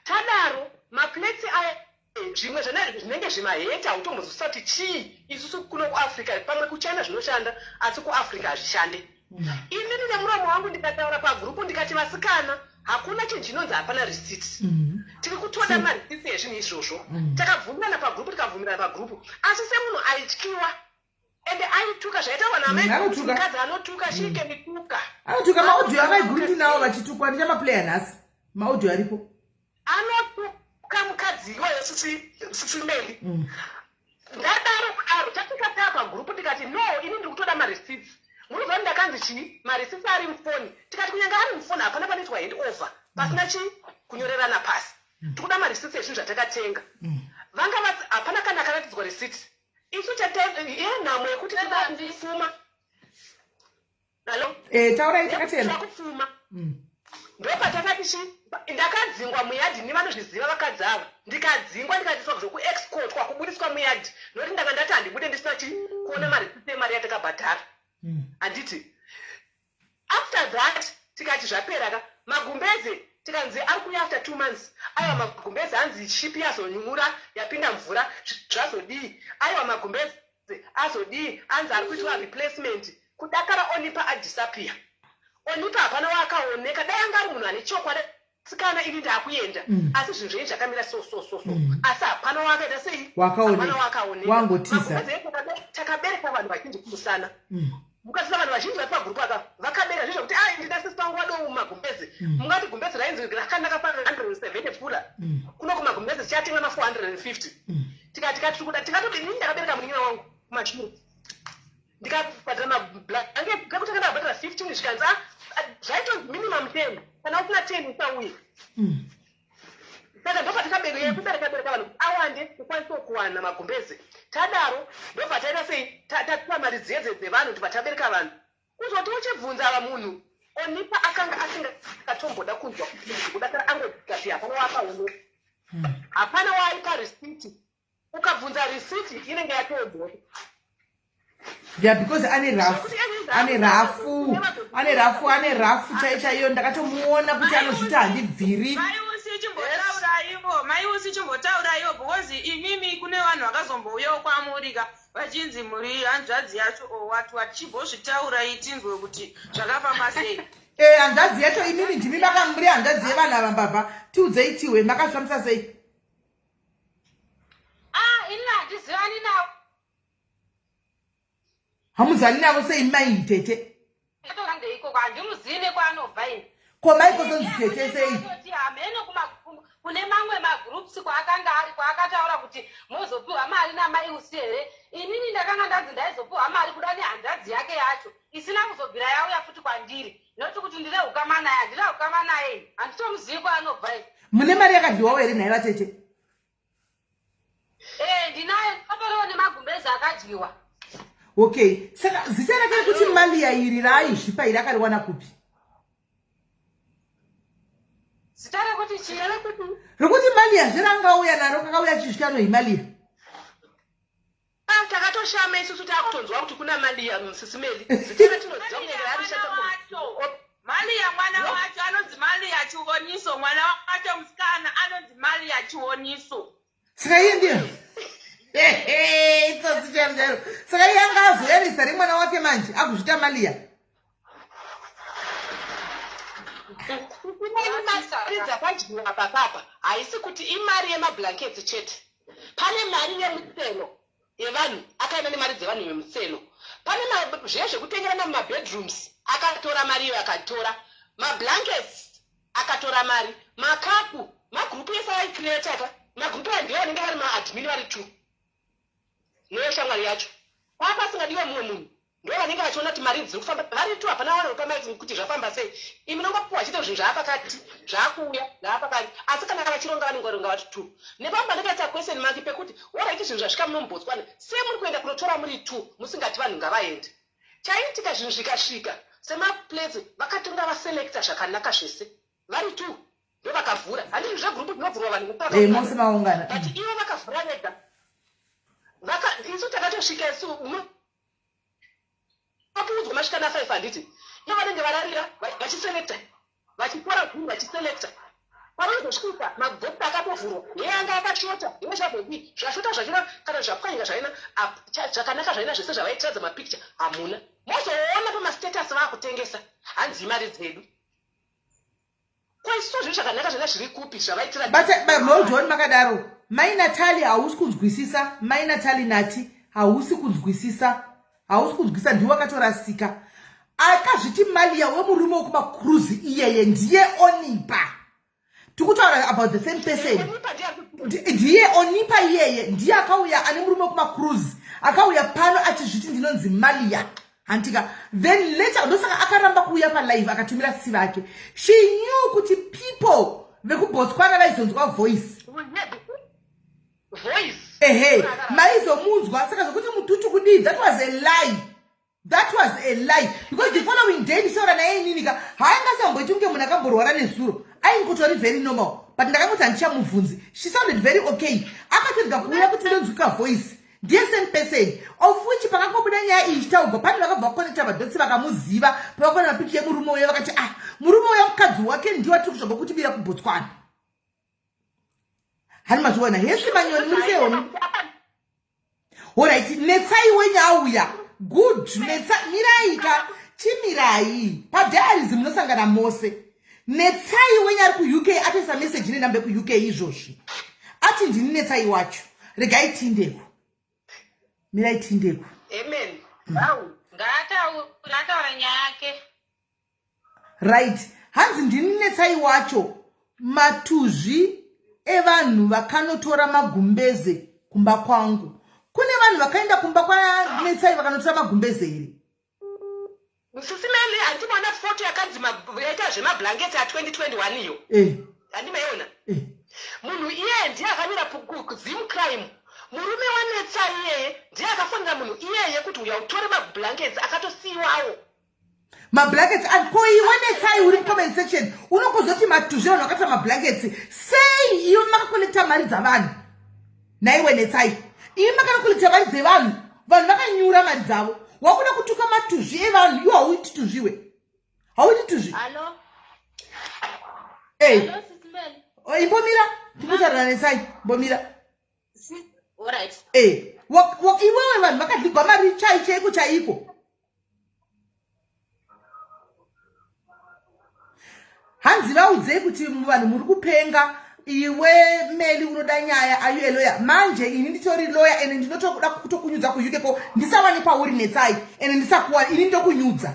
tadaro maplates aya zvimwe zvinenge zvimaheta hautombozvisa kuti chii isusu kuno kuAfrica pamwe kuChina zvinoshanda asi kuAfrica hazvishande. Inini nemuromo wangu ndikataura pagrupu ndikati vasikana hakuna chinhu chinonzi hapana risiti tiri kutoda marisiti ezvinhu izvozvo takabvumirana pagrupu tikabvumirana pagrupu asi semunhu aityiwa ende aituka zvaita vanhu amaikadzi anotuka shike mituka anotuka maaudio avaiguru tinawo vachitukwa ndichamaplaya nhasi maaudio aripo anotuka mukadzi iyoyo Sisimeli ndadaro kudaro tatikatava pagrupu tikati no ini ndiri kutoda marisiti munobva ndakanzi chii marisiti ari mufoni tikati kunyanga ari mufoni hapana panoitwa hand over pasina chii kunyorerana pasi tikuda marisiti ezvinhu zvatakatenga vanga vati hapana kana akaratidzwa risiti isu yenhamo yekuti tikufuma halo taurai takatenda kufuma ndopatakati chii ndakadzingwa muyadhi nevanozviziva vakadzi ava ndikadzingwa ndikatiswa zvokuexportwa kubudiswa muyadhi nokuti ndanga ndati handibude ndisina chii kuona marisiti emari yatakabhadhara handiti after that tikati zvapera ka magumbeze tikanzi ari kuuya after 2 months aiwa magumbeze hanzi shipi yazonyura yapinda mvura zvazodii aiwa magumbeze azodii hanzi ari kuitwa replacement kudakara Onipha adisappear Onipha hapana waakaoneka dai anga ari munhu ane chokwadi sikana ini ndakuenda asi zvinhu zvenyu zvakamira so asi hapana wakaita sei Wakaoneka. wakaoneka Wangotisa. takabereka vanhu vazhinji kumusana mukasina vanhu vazhinji vari pagrupu aka vakabereka zvezvo kuti ndina sisi vangu vadowo mumagumbezi mungati gumbezi rainzi rakanaka pa170 pfuura kuno kumagumbezi tichatenga ma450 tikati tikatoti inini ndakabereka munin'ina wangu kumashure ndikabhadhara mablanket kakutanga ndakabhadhara 15 zvikanzi zvaitonzi minimum 10 kana usina 10 usauye saka ndobva tikabereka vanhu kuti awande tikwanisewo kuwana magumbezi tadaro ndobva taita sei tatipa mari dzedze dzevanhu kuti vatabereka vanhu kuzoti uchibvunza ava munhu Onipha akanga asingatomboda kunzwa kudakara angotikati hapana wakaoneka hapana waipa risiti ukabvunza risiti inenge yatoodhora. Yeah, because ane rafu chaiyo ndakatomuona kuti anozvita handibviri. Mai usichimbotauraiwo because imimi kune vanhu vakazombouyawo kwamurika vachinzi muri hanzvadzi yacho watu vachimbozvitaura itinzwe kuti zvakafamba sei. Hanzvadzi yacho imimi ndimi makamuri hanzvadzi yevanhu ava mbavha tiudzei tiwe makazvifambisa sei? Ini handizivani navo. Hamuzani navo sei mai tete? Ndeiko kwandimuzivi nekwanobva ini. Ko mai kozonzi tete sei? Hamene kune mamwe magroups kwaakanga ari kwaakataura kuti mozopiwa mari namai usi here. Inini ndakanga ndanzi ndaizopiwa mari kuda nehanzvadzi yake yacho isina kuzobvira yauya futi kwandiri. Noti kuti ndine ukama naye handina ukama naye handitomuzivi kwaanobva ini. Mune mari yakadyiwawo here naye vatete? Ndinayo atoriwo nemagumbezi akadyiwa. Okay, saka zita rake kuti Malia iri raaizvipa iri akariwana kupi? Zita rekuti chii? Rokuti Malia zvirangauya naro kakauya chisvika noiMalia. Takatoshama isusu takutonzwa kuti kuna Malia SIS MELLY. Zita ratinoziva kunenge rarishata Malia mwana wacho anonzi Malia Chioniso, mwana wacho musikana anonzi Malia Chioniso. Saka iye ndiyo? Tsotsi chamjaro. Saka iye angazoyarisa rimwana wake manje akuzvita Malia. mari dzakadyiwa papapa haisi kuti imari yemablanketi chete. Pane mari yemuselo yevanhu akaenda nemari dzevanhu vemuselo. Pane zviya zvekutengerana mumabedrooms akatora mariyo akatora mablankets akatora mari makapu magrupu ese aicreataka magrupu aya ndiwo anenge vari maadmin vari 2 neyeshamwari yacho papasingadiwa mumwe munhu ndo vanenge vachiona kuti mari dziri kufamba vari 2 hapana vanopamaiti kuti zvafamba sei. imi nongopiwa chito zvinhu zvaapakati zvaakuuya zvaapakati asi kana vachironga vanongoronga vati 2 nepamba ndakaita question mark pekuti oraiti zvinhu zvasvika munombotswana sei muri kuenda kunotora muri 2 musingati vanhu ngavaende. chaiitika zvinhu zvikasvika semaplace vakatonga vaselekta zvakanaka zvese vari 2 ndo vakavhura handizvi zvegrupu zvinovhurwa vanhu mose maungana but ivo vakavhura vega isu takatosvika isu vapuudzwa masvikana 5 handiti ivo vanenge vararira vachiselekta vachitora guru vachiselekta pavanozosvika mabhokisi akatovhurwa yeanga akashota iwe zvabhobi zvashota zvachina kana zvapwanyika zvaina zvakanaka zvaina zvese zvavaitiradza mapicture hamuna mozoona pamastatus vaakutengesa hanzi imari dzedu kwaisiso zvinhu zvakanaka zvina zviri kupi zvavaitiradmoljon makadaro mai Natali hausi kunzwisisa mai Natali nati hausi kunzwisisa ndiwe akatorasika akazviti Malia wemurume wekumaCruise iyeye ndiye Onipha. Tikutaura about the same person. Ndiye Onipha iyeye ndiye akauya ane murume wekumaCruise akauya pano achizviti ndinonzi Malia Antika. Then later ndosaka akaramba kuuya palive akatumira sisi vake. She knew kuti people vekuBotswana vaizonzwa voice. Maizomunzwa saka zvokuti mututu kudii. That was a lie. Because the following day ndishaura naye ininika haangasamboiti kunge munhu akamborwara nezuro aingotori very normal but ndakangoti handichamubvunzi. She sounded very okay. Akatodga kuuya kuti ndonzwika voice ndiye same person of which pakangobuda nyaya iyi ichitaurwa pane vakabva kukonekta vadotsi vakamuziva pavakaona mapicha emurume uyo vakati murume uyo mukadzi wake ndiwe tiri kuzvamba kutibira kuBotswana. Hani mazviona hesi manyoni muri seoni. Alright, Natsai wenyauya good Natsai miraika chimirai padiarism munosangana mose Natsai when you are ku UK atoisa message nenambe ku UK izvozvi. Ati ndini Natsai wacho. Regai tindeku. Mirai tindeku. Amen. Wow. Ngataura nyaya yake. Right. Hanzi ndini Natsai wacho. Matuzvi evanhu vakanotora magumbeze kumba kwangu. Kune vanhu vakaenda kumba kwa Natsai vakanotora magumbeze here. SIS MELLY andimona foto yaita zvemablanketi a2021 iyo. Andimaiona. Munhu iye ndiye akamira kuzim crime. Murume waNatsai iyeye ndiye akafonera munhu iyeye kuti uya utore mablanketi akatosiyiwawo. Mablankets and koi waNatsai uri comment section unokozoti matuzvi vanhu vakata mablankets sei iyo makakolekta mari dzavanhu. Naiwe Natsai iyi makanokolekta mari dzevanhu vanhu vakanyura mari dzavo. Wakuda kutuka matuzvi evanhu iwo hauiti tuzviwe. Hauiti tuzvi. Hello. Hey. Hello SIS MELLY. Imbomira tikutaura Natsai mbomira. All right. Iwewe vanhu vakadligwa mari chaiko chaiko. Hanzi vaudzei kuti vanhu muri kupenga iwe Melly unoda nyaya ayu lawyer manje ini nditori lawyer ene ndinotokuda kutokunyudza ku UK ko ndisawani pauri Natsai ene ndisakuwa ini ndokunyudza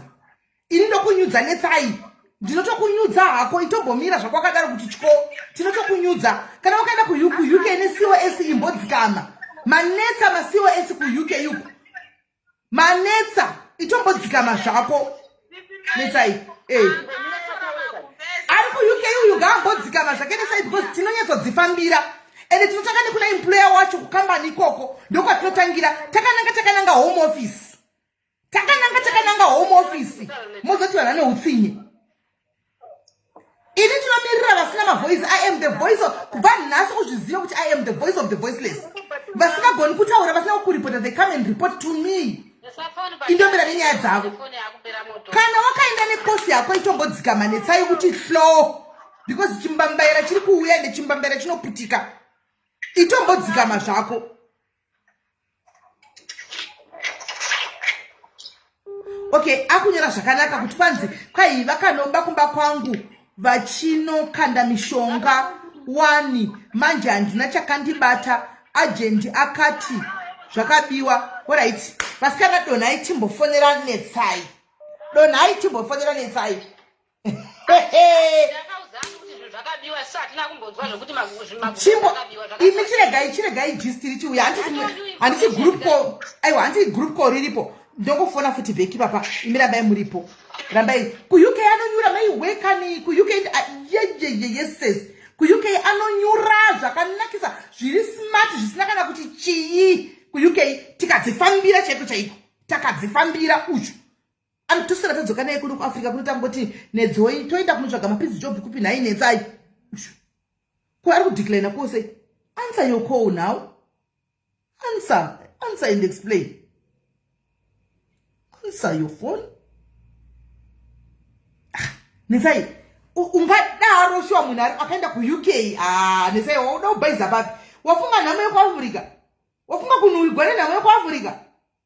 Natsai ndinotokunyudza hako itobomira zvakwakadaro kuti chiko tinotokunyudza kana wakaenda ku UK ne COS imbodzikama manetsa ma COS ku UK yuko manetsa itombodzikama zvako Natsai ari ku UK uyu ngambodzikama zvake Natsai because tinonyatsodzifambira ende tinotaka nekuna employer wacho kukambani ikoko ndokwatinotangira takananga home office mozoti vanhu vane utsinye ini tinomirira vasina mavoice. I am the voice of kubva nhasi kuzviziva kuti I am the voice of the voiceless. Vasingagoni kutaura vasina kuripota they come and report to me. Indomira nenyaya dzavo. Kana wakaenda nekosi yako itombodzikama Natsai kuti flow because chimbambaira chiri kuuya ende chimbambaira chinoputika itombodzikama zvako. Okay, akunyora zvakanaka kuti panzi kwai vakanoba kumba kwangu vachinokanda mishonga 1 manje handina chakandibata agent akati zvakabiwa. Alright, vasikana donhai timbofonera Natsai. Imi chiregai gist richiuya handisi group call. Aiwa handisi group call riripo ndokufona futi bheki papa imi rambai muripo rambai ku UK anonyura maiwekani ku UK yes ku UK anonyura zvakanakisa zviri smart zvisina kana kuti chii ku UK tikadzifambira chaiko takadzifambira uchu anotosera tadzoka naye kuno kuAfrica kunotamboti nedzoi toenda kunotsvaga mapidzi job kupi nhai Natsai uchu ko ari kudecline kwose. Answer your call now. Answer and explain. Answer your phone. Natsai ungadaro shwa munhu akaenda ku UK Natsai waudobaiza papi wafunga nhamo yekuAfrica wafunga kunhuhwigwa nenhamo yekuAfrica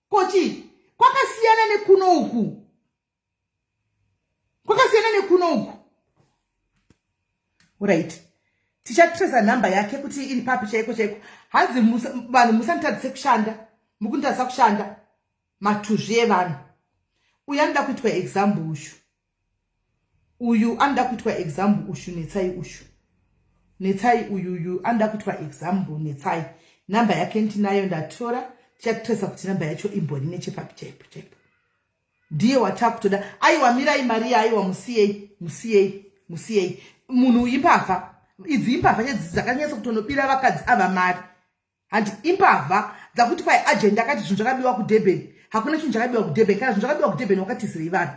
kochi kwakasiyana nekuno uku right. Tichatresa namba yake kuti iri papi chaiko hanzi vanhu musanitadzise kushanda mukunditadzisa kushanda matuzvi evanhu. Uyu anoda kuitwa example uyu anoda kuitwa example Natsai uyu anoda kuitwa example Natsai. Namba yake ndinayo ndatora tichatresa kuti namba yacho imbori nechepapi chaipo ndiye watakutoda aiwa mirai Maria aiwa musiyei munhu imbavha idzi imbavha dzakanyatsa kutonopira vakadzi ava mari handi imbavha dzakuti kwai agenda akati zvinhu zvakabiwa kuDurban hakuna chinhu chakabiwa kuDurban kana zvinhu zvakabiwa kuDurban wakatizirei vanhu.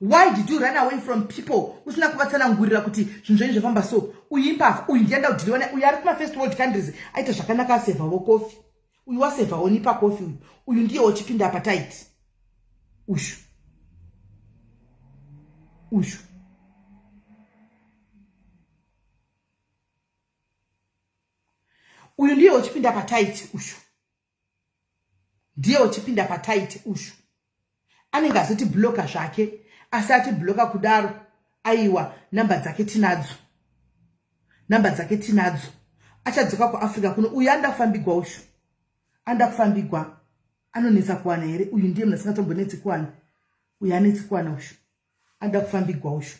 Why did you run away from people usina kuvatsanangurira kuti zvinhu zvenyu zvafamba so. Uyu imbavha uyu ndienda kudhiliwa naye uyu ari kuma first world countries aita zvakanaka asevhawo kofi uyu wasevha Onipha kofi uyu ndiye wachipinda apataiti ushu uyu ndiye wachipinda pataiti ushu anenge azoti bloka zvake asi ati bloka kudaro aiwa namba dzake tinadzo achadzoka kuAfrica kuno uyu andakufambigwa ushu andakufambigwa anonetsa kuwana here uyu ndiye munhu asingatombonetsi kuwana uyu anetsi kuwana ushu andakufambigwa ushu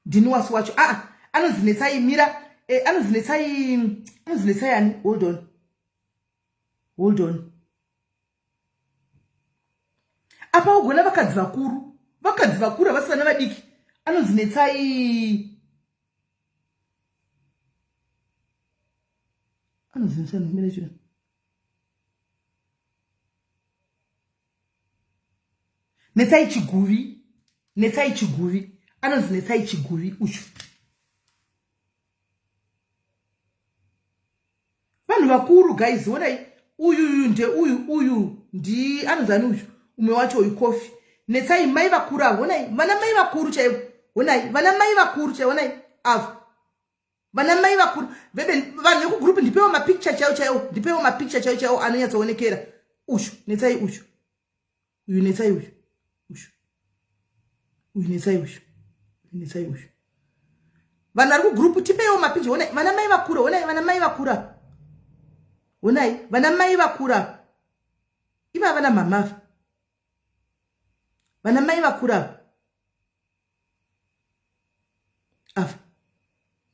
ndini wasi wacho anonzinetsai mira anonzinetsai ani hold on apa ugona vakadzi vakuru havasi vana vadiki anonzinetsai mira chino netsai Chiguvi anonzinetsai Chiguvi uchu vanhu vakuru guys onai uyu ndi anonzani uyu umwe wacho uyu Kofi netsai mai vakuru avo onai vana mai vakuru chaivo onai vana mai vakuru chaivo onai avo vana mai vakuru vanhu vekugrupu ndipewo mapicture chaiwo anonyatsoonekera ushu netsai uyu netsai uyu vanhu vari kugrupu tipewo mapicture onai vana mai vakuru onai vana mai vakura iva vana mamafa vana mai vakura ava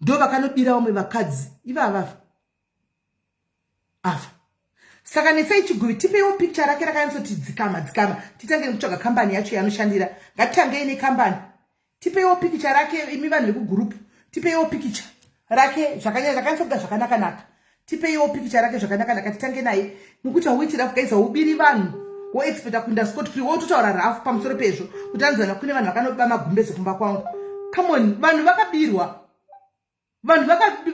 ndo vakanodira vamwe vakadzi iva avafa ava saka netsai Chiguvi tipeiwo picture rake rakanyatsoti dzikama titange nekutsvaga kambani yacho yanoshandira ngatitange nekambani tipeiwo picture rake imi vanhu vekugrupu tipeiwo picture rake zvakanyatsobuda zvakanaka tipeiwo picture rake zvakanaka titange naye nokuti hauiti rafu guys haubiri vanhu woexpecta kuenda Scott free wototaura rafu pamusoro pezvo kuti anzana kune vanhu vakanoba magumbeze kumba kwangu come on vanhu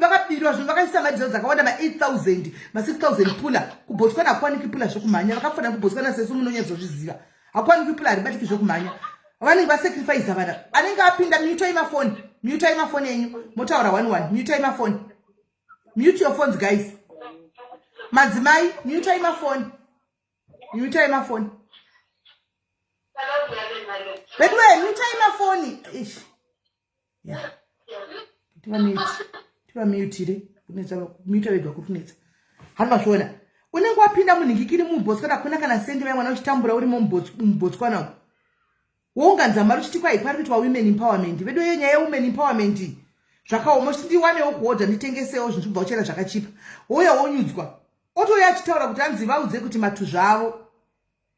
vakabirwa zvinhu vakaisa madziro dzakawanda ma8000 ma6000 pula kubotswana hakwaniki pula zvokumhanya vakafanira kubotswana sesu munonyatsozviziva hakwaniki pula haribatiki zvokumhanya vanenge vasacrifice vanhu anenge apinda mutai mafoni enyu motaura 11 mutai mafoni mute your phones guys madzimai mutai mafoni bedwe mutai mafoni ish yeah tivamutire kunetsa muta vega kutunetsa hanvazviona unenge wapinda munhingikiri mubotswana kuna kana sendi vai mwana uchitambura urimo mubotswana wounganza mari uchiti kwai pari kuitwa women empowerment vedo iyo nyaya yewomen empowerment zvakaoma uchiti ndiwanewo kuodha nditengesewo zvinhu zvibva uchera zvakachipa wouya wonyudzwa otouya achitaura kuti anzi vaudze kuti matu zvavo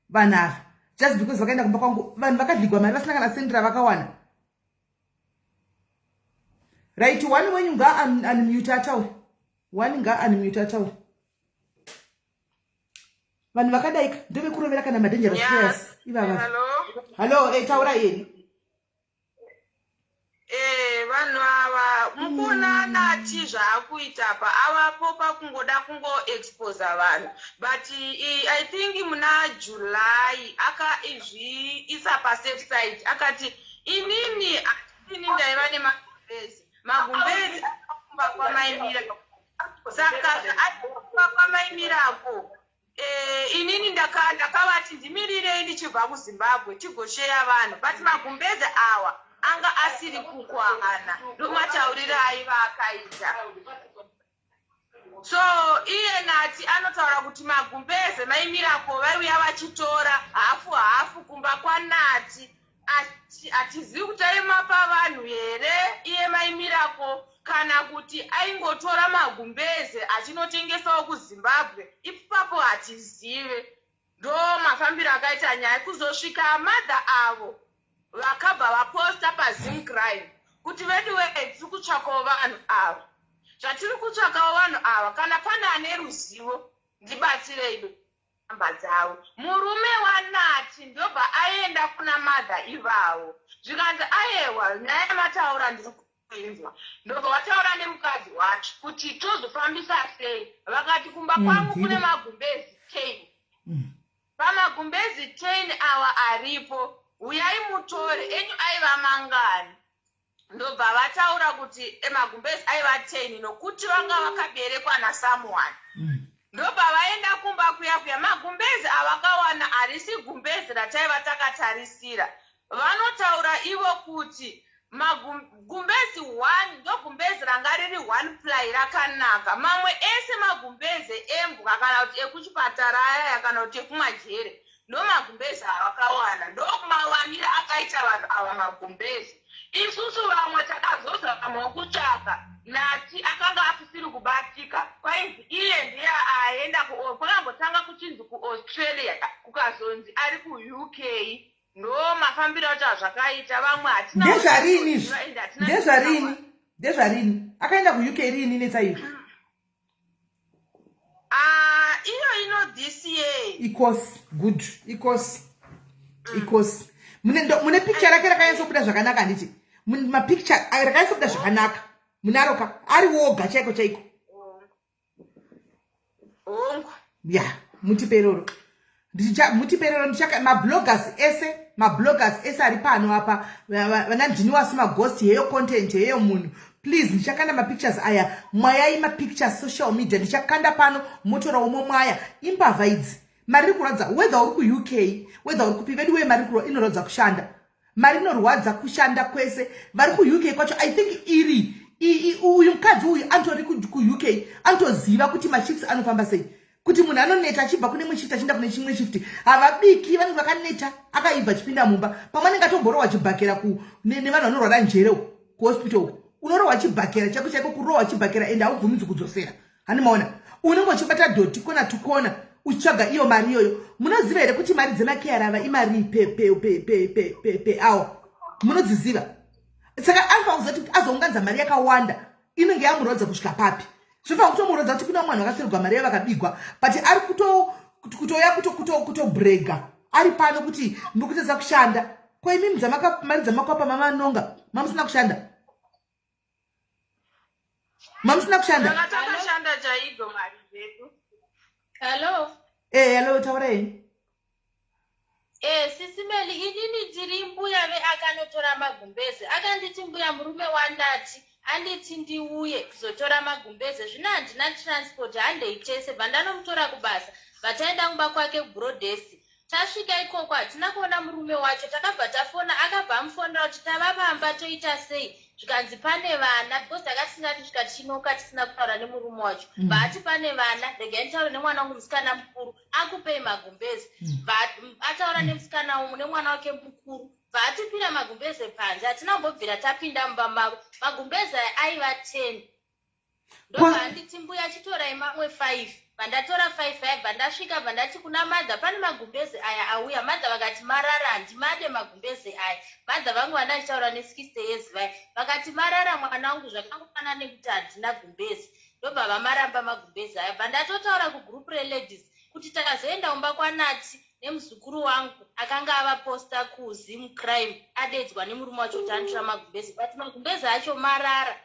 vanhava just because vakaenda kumba kwangu vanhu vakadhligwa mari vasina kana sendi ravakawana right one wenyu ngaanimute ataure vanhu vakadaika ndovekurovera kana madangerous players ivava hallo taura yeni vanhu ava mukuona Nati zvaakuita pa avapo pakungoda kungoexposa vanhu but I think muna July akaizviisa pasafe side akati inini ndaiva nemagumbezi akumba kwamaimira saka akumba kwamaimirako inini ndakavati ndimirirei ndichibva kuZimbabwe tigosheya vanhu but magumbezi awa anga asiri kukwana ndomatauriro aiva akaita so iye Nati anotaura kuti magumbeze maimirako vaiuya vachitora hafu kumba kwaNati atizivi kuti aimapa vanhu here iye maimirako kana kuti aingotora magumbeze achinotengesawo kuZimbabwe ipapo hatizive ndo mafambiro akaita nyaya kuzosvika madha avo vakabva vaposta paZimcrime kuti veduwe tiri kutsvakawo vanhu ava zvatiri kutsvakawo vanhu ava kana pane ane ruzivo ndibatsirei namba dzavo murume waNati ndobva aenda kuna madha ivavo zvikanzi ayewa nyaya yamataura ndiri kuinzwa ndobva wataura nemukadzi wacho kuti tozofambisa sei vakati kumba kwangu kune magumbezi 10 pamagumbezi 10 awa aripo uyai mutore enyu aiva mangani ndobva vataura kuti magumbezi aiva 10 nokuti vanga vakaberekwa naSamuel ndobva vaenda kumba kuya magumbezi avakawana harisi gumbezi rataiva takatarisira vanotaura ivo kuti magumbezi 1 ndogumbezi ranga riri 1 ply rakanaka. Mamwe ese magumbezi embwa kana kuti ekuchipatara aya kana kuti ekumajere ndomagumbezi avakawana, ndokumawanira akaita vanhu ava magumbezi. Isusu vamwe takazozama kutsvaka Nati akanga asisiri kubatika kwainzi iye ndiye aenda kwakambotanga kuchinzi kuAustralia kukazonzi ari kuUK ndo mafambiro acho azvakaita vamwe hatina ndezvarini akaenda kuUK rini netsaizvo iyo ino this year ikosi mune picture rake rakanyatsobuda zvakanaka handiti mapicture rakanyatsobuda zvakanaka munaroka ari woga chaiko ya mutiperero ndichaka mabloggers ese ari pano apa vana ndini wasima ghost yeyo content yeyo munhu please ndichakanda mapictures aya mwayai mapictures social media ndichakanda pano motora umwe mwaya imbavha idzi mari iri kuradza whether uri kuUK whether uri kupi vedu we mari inoradza kushanda mari inorwadza kushanda kwese vari kuUK kwacho I think iri uyu mukadzi uyu antori kuUK anotoziva kuti mashifts anofamba sei kuti munhu anoneta achibva kune imwe shift achienda kune chimwe shift havabiki vanhu vakaneta akaibva chipinda mumba pamwe anenge atomborohwa chibhakera nevanhu vanorwara njere kuhospital unorohwa chibhakera chaiko kurohwa chibhakera ende haubvumidzwi kudzosera hani maona unenge uchibata doti kona tukona uchitsvaga iyo mari iyoyo munoziva here kuti mari dzemakeyarava imari pe awa munodziziva saka anofanira kuziva kuti azounganidza mari yakawanda inenge yamurodza kusvika papi zvofanira kutomurodza kuti kuna mwana wakatsirirwa mari yavo vakabigwa but ari kutoya kutobrega ari pano kuti ndikutedza kushanda kwaimi mari dzamakwapa mamanonga mamusina kushanda takashanda chaidzo mari dzedu. hello taurei Sisi Melly, inini ndiri mbuya akanotora magumbeze. Akanditi mbuya murume wandati, anditi ndiuye kuzotora magumbeze. Zvino handina transport, handeitese, vandanomutora kubasa. Vataenda kumba kwake kuBroadcast. Tasvika ikoko hatina kuona murume wacho, takabva tafona, akabva amufonera kuti tava pamba toita sei. Zvikanzi pane vana, because takatisingati tikatinoka tisina kutaura nemurume wacho. Vati pane vana, regai nditaure nemwana wangu musikana mukuru, akupei magumbeze. Ataura nemusikana umu nemwana wake mukuru. Vatipira magumbeze panze, hatina kumbobvira tapinda mumba mavo. Magumbeze aiva 10. Ndobva handiti mbuya chitorai mamwe 5. Vandatora 5 aya vandasvika vandati kuna madha pane magumbeze aya auya madha vakati marara handimade magumbeze aya madha vangu vana ndichaura ne60 years vai vakati marara mwana wangu zvakangofanana nekuti handina gumbeze ndobva vamaramba magumbeze aya vandatotaura kugroup reladies kuti takazoenda kumba kwanati nemuzukuru wangu akanga avaposta kuZim crime adedzwa nemurume wacho kuti anotora magumbeze but magumbeze acho marara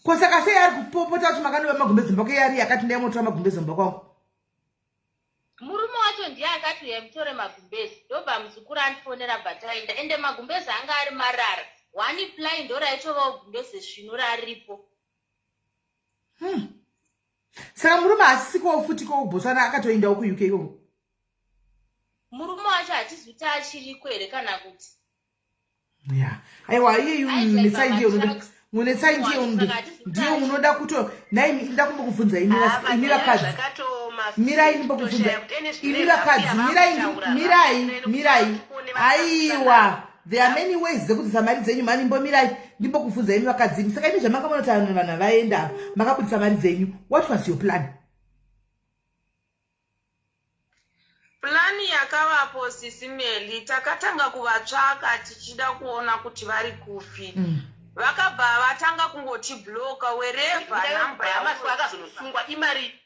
kwasaka sei ari kupopota kuti makandova magumbezi mbako yari yakati ndaimutora magumbezi mba kwangu murume wacho ndiye akati yemutore magumbezi ndobva muzukuru andifonera bhataenda ende magumbezi anga ari marara 1 ply ndo raitovawo gumbezi zvino raripo saka murume hasisikowo futi kobhosana akatoendawo kuUK ikoko murume wacho hatizi kuti achiriko here kana kuti ya aiwa iyeyu Natsai ndiyo unoda kuto nai nda kumbokuvunza imi vakadzi mirai ndimbokuvunza imi vakadzi mirai aiwa there are many ways dzekuti samari dzenyu mani mbomirai ndimbokuvunza imi vakadzi saka imi zvamakamonota vanhu vaenda makabudisa mari dzenyu what was your plan Plani yakavapo Sisi Melly takatanga kuvatsvaka tichida kuona kuti vari kufi. Vakabva vatanga kungoti bloka wherever namba yamaswa akazonosungwa imari.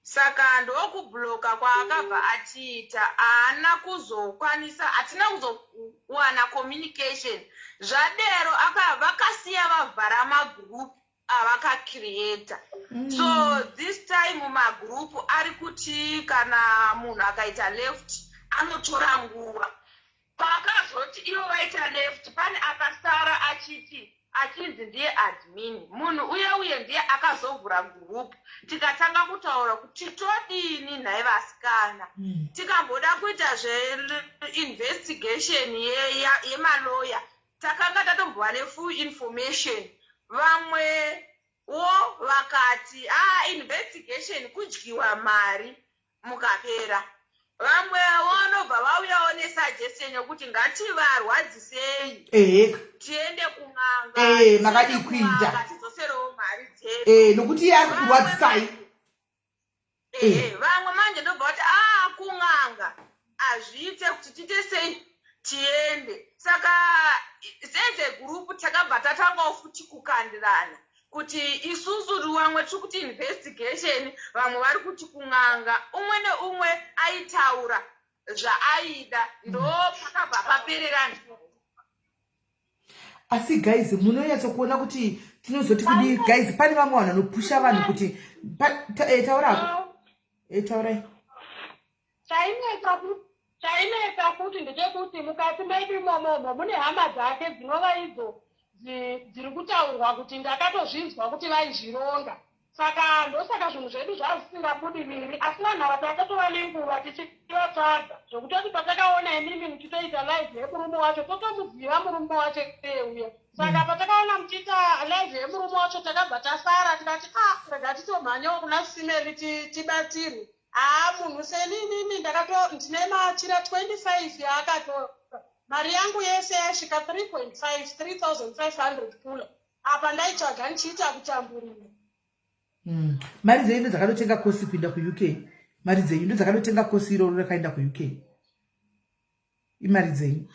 Saka ndokubloka kwaakabva atiita haana kuzokwanisa hatina kuzowana communication. Zvadero vakasiya vavhara magroup avakacreata. So this time magroup ari kuti kana munhu akaita left anotora nguva. Pakazoti ivo vaita left pane akasara achiti achinzi ndiye admin. Munhu uye ndiye akazovhura gurupu. Tikatanga kutaura kuti todini nhaye vasikana. Tikamboda kuita zve-investigation yemaloya. Takanga tatombova nefull information. Vamwewo vakati, investigation kudyiwa mari mukapera. Vamwe vanobva vauyawo nesuggestion yokuti ngativarwadzisei tiende kun'anga makadi kuita tizoserewo mari dzedu nokuti iye ari kurwadzisai. Vamwe manje ndobva kuti kun'anga azviite kuti tiite sei tiende. Saka senze gurupu takabva tatangawo futi kukandirana kuti isusu vamwe tiri kuti investigation, vamwe vari kuti kun'anga, umwe neumwe aitaura zvaaida, ndo pakabva paperera. Asi guys, munonyatsokuona kuti tinozoti kudi guys, pane vamwe vanhu vanopusha vanhu kuti taurapo taurai. chainetsa kuti ndechekuti mukati medu imomo mune hama dzake dzinova idzo dziri kutaurwa kuti ndakatozvinzwa kuti vaizvironga. Saka ndosaka zvinhu zvedu zvazvisingabudiriri, asi vanhu ava takatova nenguva tichivatsvaga zvokutoti patakaona imimi muchitoita live yemurume wacho totomuziva murume wacho euya. Saka patakaona muchiita live yemurume wacho takabva tasara tikati rega titomhanyawo kuna Simeli tibatirwe. Munhu seninimi ndine machira 25 yaakatora. Mari yangu yese yasvika 3,500 kula. Apa ndaitsvaga ndichiita kutamburira. Mari dzenyu ndo dzakatotenga kosi kuenda kuUK. Mari dzenyu ndo dzakatotenga kosi iroro rakaenda kuUK. Imari dzenyu.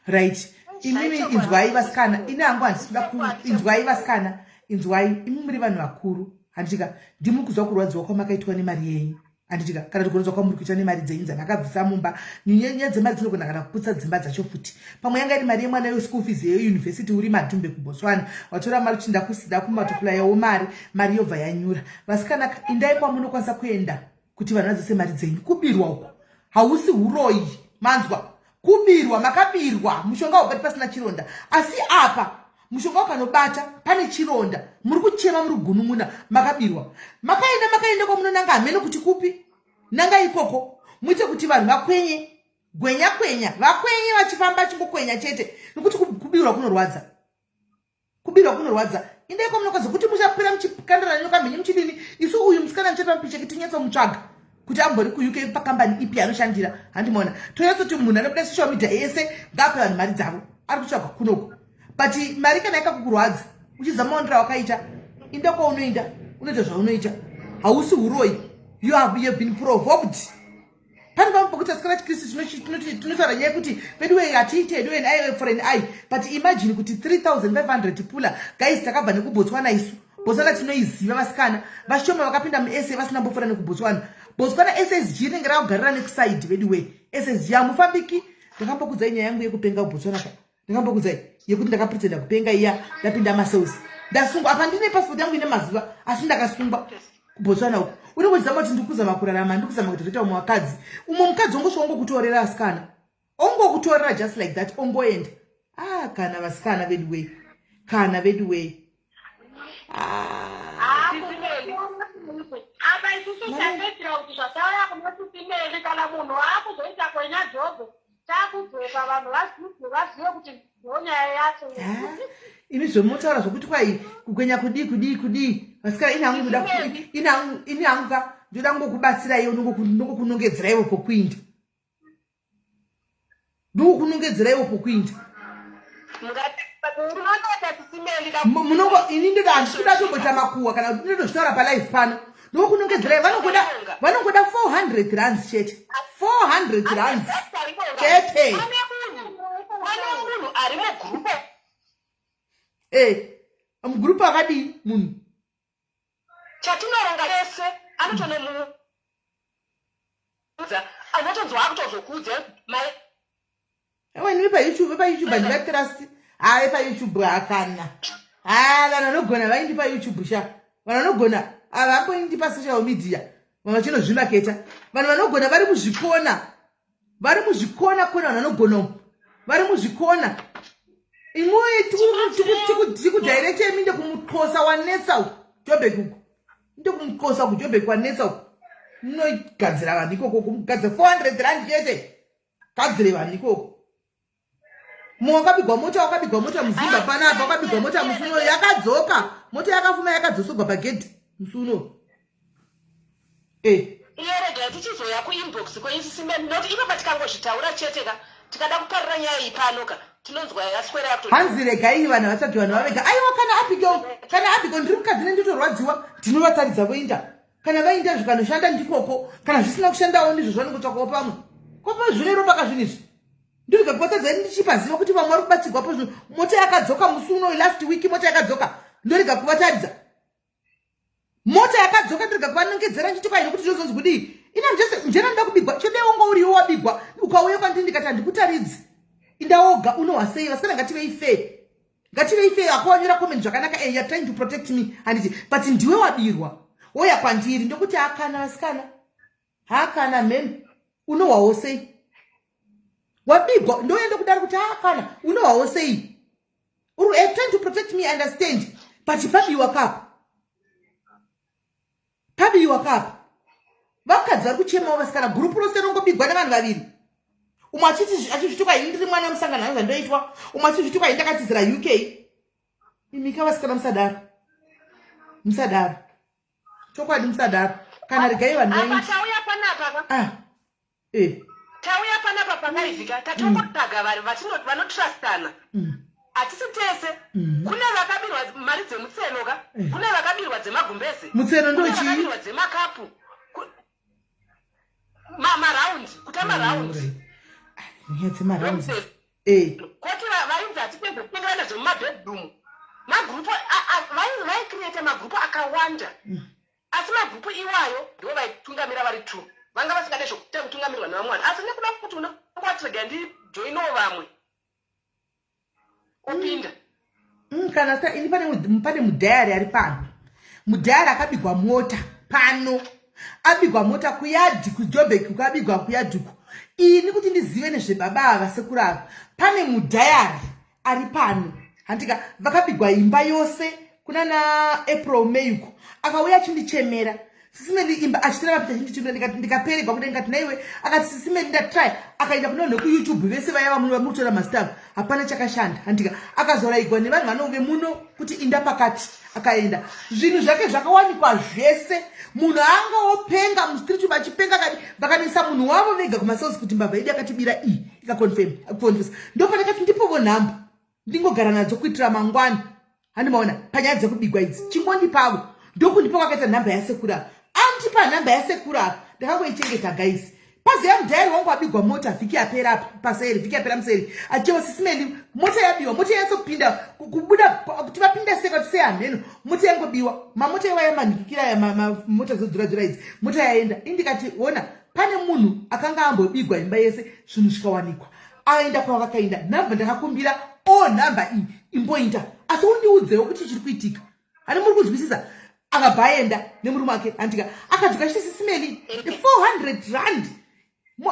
Right. Imimi inzwai vasikana. Ine hangu handisida inzwai vasikana. Inzwai imimi muri vanhu vakuru. Handitika ndimuri kuzwa kurwadziwa kwamakaitwa nemari yenyu. Handitika kana tikuronzwa kwamuri kuita nemari dzenyu dzanakabvisa mumba. Nyaya dzemari dzinogona kana kuputsa dzimba dzacho futi. Pamwe yanga iri mari yemwana weschool fees yeuniversity uri Madhumbe kuBotswana. Watora mari chinda kusida kumatopula yawo mari yobva yanyura. Vasikana indai kwamunokwanisa kuenda kuti vanhu vadzose mari dzenyu. Kubirwa uko hausi uroyi manzwa. Kubirwa makabirwa mushonga ubati pasina chironda. Asi apa mushonga ukanobata pane chironda, muri kuchema muri gunun'una, makabirwa. Makaenda kwamunonanga hameno kuti kupi nanga ikoko muite kuti vanhu vakwenye kwenya vakwenye vachifamba chingokwenya chete nokuti kubirwa kunorwadza. Indai kwamunokwanisa kuti muchapera muchikandana nyokamhenyu muchidini. Isu uyu musikana muchapa mupiche tinyatsa mutsvaga kuti ambori kuUK pakambani ipi anoshandira. Handimona toyatsoti munhu anobuda social media yese ngape vanhu mari dzavo ari kutsvaga kunoko. But mari kana ikakukurwadza uchizama ondera wakaita inda kwaunoenda unoita zvaunoita hausi uroyi. You have been provoked. Pane pamwe pokuti asikana chikristu tinotaura nyaya yekuti peduwe atiite do an eye for an eye. But imagine kuti 3,500 pula guys takabva nekuBotswana isu. Botswana tinoiziva vasikana vashoma vakapinda muSA vasina mbofura nekuBotswana. Botswana SSG rinenge rakugarira nekuside peduwe SSG hamufambiki. Ndakambokudzai nyaya yangu yekupenga kuBotswana ka. Ndakambokudzai yekuti ndakapretenda kupenga iya ndapinda masausi. Ndasungwa apa ndine passport yangu ine mazuva asi ndakasungwa kuBotswana uko. Uri kuzama kuti ndikuzama kurarama ndikuzama kuti reta mukadzi. Umwe mukadzi ongosvongo kutorera asikana. Ongokutorera just like that ongoenda. Kana vasikana vedu we. Apa isusu tapedira kuti zvataura kunoti Simeli kana munhu akuzoita kwenya jogo takudzoka vanhu vazive kuti ndonyaya yacho. Imi zvomotaura zvokuti kwai kukwenya kudi vasikana ine hangu ka ndoda kungokubatsirai nongokunongedzeraiwo pokuinda. Ini ndoda handikuda tomboita makuhwa kana kuti ndodozvitaura palive pano. Ndokunongedzerai vanongoda 400 rands chete. 400 rands chete. Pane munhu ari mugrupu. Mugrupu akadii munhu chatinoronga yese anotonomuudza anotonzwa akutozokudza mai. Ni paYouTube handina trust. PaYouTube hakana. Vanhu vanogona vaindi paYouTube sha. Vanhu vanogona havamboindi pasocial media. Vanhu vachinozvimaketa. Vanhu vanogona vari muzvikona. Vanhu vanogona vari muzvikona. imwe tikudirect eminde kumukhosa wanetsa Jobe kuko ndo kumukhosa kuJobe kwanetsa munogadzira vanhu ikoko kumugadzira 400 rand chete gadzire vanhu ikoko wakabigwa mota muzimba panapa wakabigwa mota musuno yakadzoka mota yakafuma yakadzosogwa pagedhi musuno iyerega tichizoya kuinbox kweisisimeni noti ipa patikangozvitaura cheteka tikada kuparira nyaya iyi panoka tinonzwa yaswera yato hanzi regai vanhu vasati vanhu vavega aiwa kana abigail ndiri mukadzi nenditorwadziwa ndinovatsaridza voinda kana vainda zvikanoshanda ndikoko kana zvisina kushandawo ndizvo zvanongotsvakawo pamwe kopa zvine ropa kazvinizvi ndirikakupatadzai ndichipaziva kuti vamwe vari kubatsirwapo zvino mota yakadzoka musi uno last week mota yakadzoka ndorega kuvataridza mota yakadzoka ndirega kuvanongedzera nchitokaino kuti zvozonzi kudii ina njena nda kubigwa chodeonga uriwo wabigwa ukauya kwandiri ndikati handikutaridzi indaoga unohwasei vasikana ngativei fair akawanyira comment zvakanaka you're trying to protect me handiti but ndiwe wabirwa woya kwandiri ndokuti hakana vasikana hakana men unohwawo sei wabigwa ndoenda kudari kuti hakana unohwawo sei uri trying to protect me understand but pabiwa kapo vakadzi vari kuchemawo vasikana gurupu rose rongobigwa nevanhu vaviri umwe achizvituka ini ndiri mwana musangano ano zvandoitwa umwe achizvituka ini ndakatizira UK imika vasikana musadaro chokwadi musadaro kana regai vanhu vaiti tauya panapa tauya panapa pangaivhika tatongotaga vanhu vanotrustana hatisi tese kune vakabirwa mari dzemutsenoka kune vakabirwa dzemagumbeze mutseno vakabirwa dzemakapu maraundi kutamba raundi koti vainzi hatipedza kutengerana zvemumabhedroom magrupu vaikreata magrupu akawanda asi magrupu iwayo ndo vaitungamira vari 2 vanga vasingade zvekutungamirwa nevamwe vanhu asi nekuda kuti unakwatiga ndijoinawo vamwe opinda kana ini pane mudhayari ari pano mudhayari akabigwa mota pano abigwa mota kuyadhi kuJoburg ukabigwa kuyadhuku ini kuti ndizive nezvebaba ava sekuru ava pane mudhayari ari pano handika vakabigwa imba yose kuna naApril May uko akauya achindichemera sisimeni imba achitira papita chindichemera ndikapererwa kuti ndikati naiwe akati sisimeni ndatry akaenda kunono kuYouTube vese vaya vamutora mastaff hapana chakashanda handika akazoraigwa nevanhu vanove muno kuti inda pakati akaenda zvinhu zvake zvakawanikwa zvese munhu anga openga mustreet vachipenga kadi vakanisa munhu wavo vega kumasales kuti mbavha yedu yakatibira ikaconfess ndopanakati ndipovo nhamba ndingogara nadzo kuitira mangwani handimaona panyaya dzekubigwa idzi chingondipavo ndokundipa kwakaita nhamba yasekura andipa nhamba yasekura ndakangoichengeta guys paziya mudhayari wangu wabigwa mota vhiki yapera paseri vhiki yapera museri achiwa sisimeni mota yabiwa mota yatsopinda kubuda kuti vapinda seka kuti sehamheno mota yangobiwa mamota iwaya manhikira mota dzodzura idzi mota yaenda indikati ona pane munhu akanga ambobigwa imba yese zvinhu zvikawanikwa aenda kwavakaenda nhamba ndakakumbira nhamba iyi imboinda asi undiudzewo kuti chiri kuitika hani muri kunzwisisa akabva aenda nemurume wake andika akadzoka chiti sisimeni 400 rand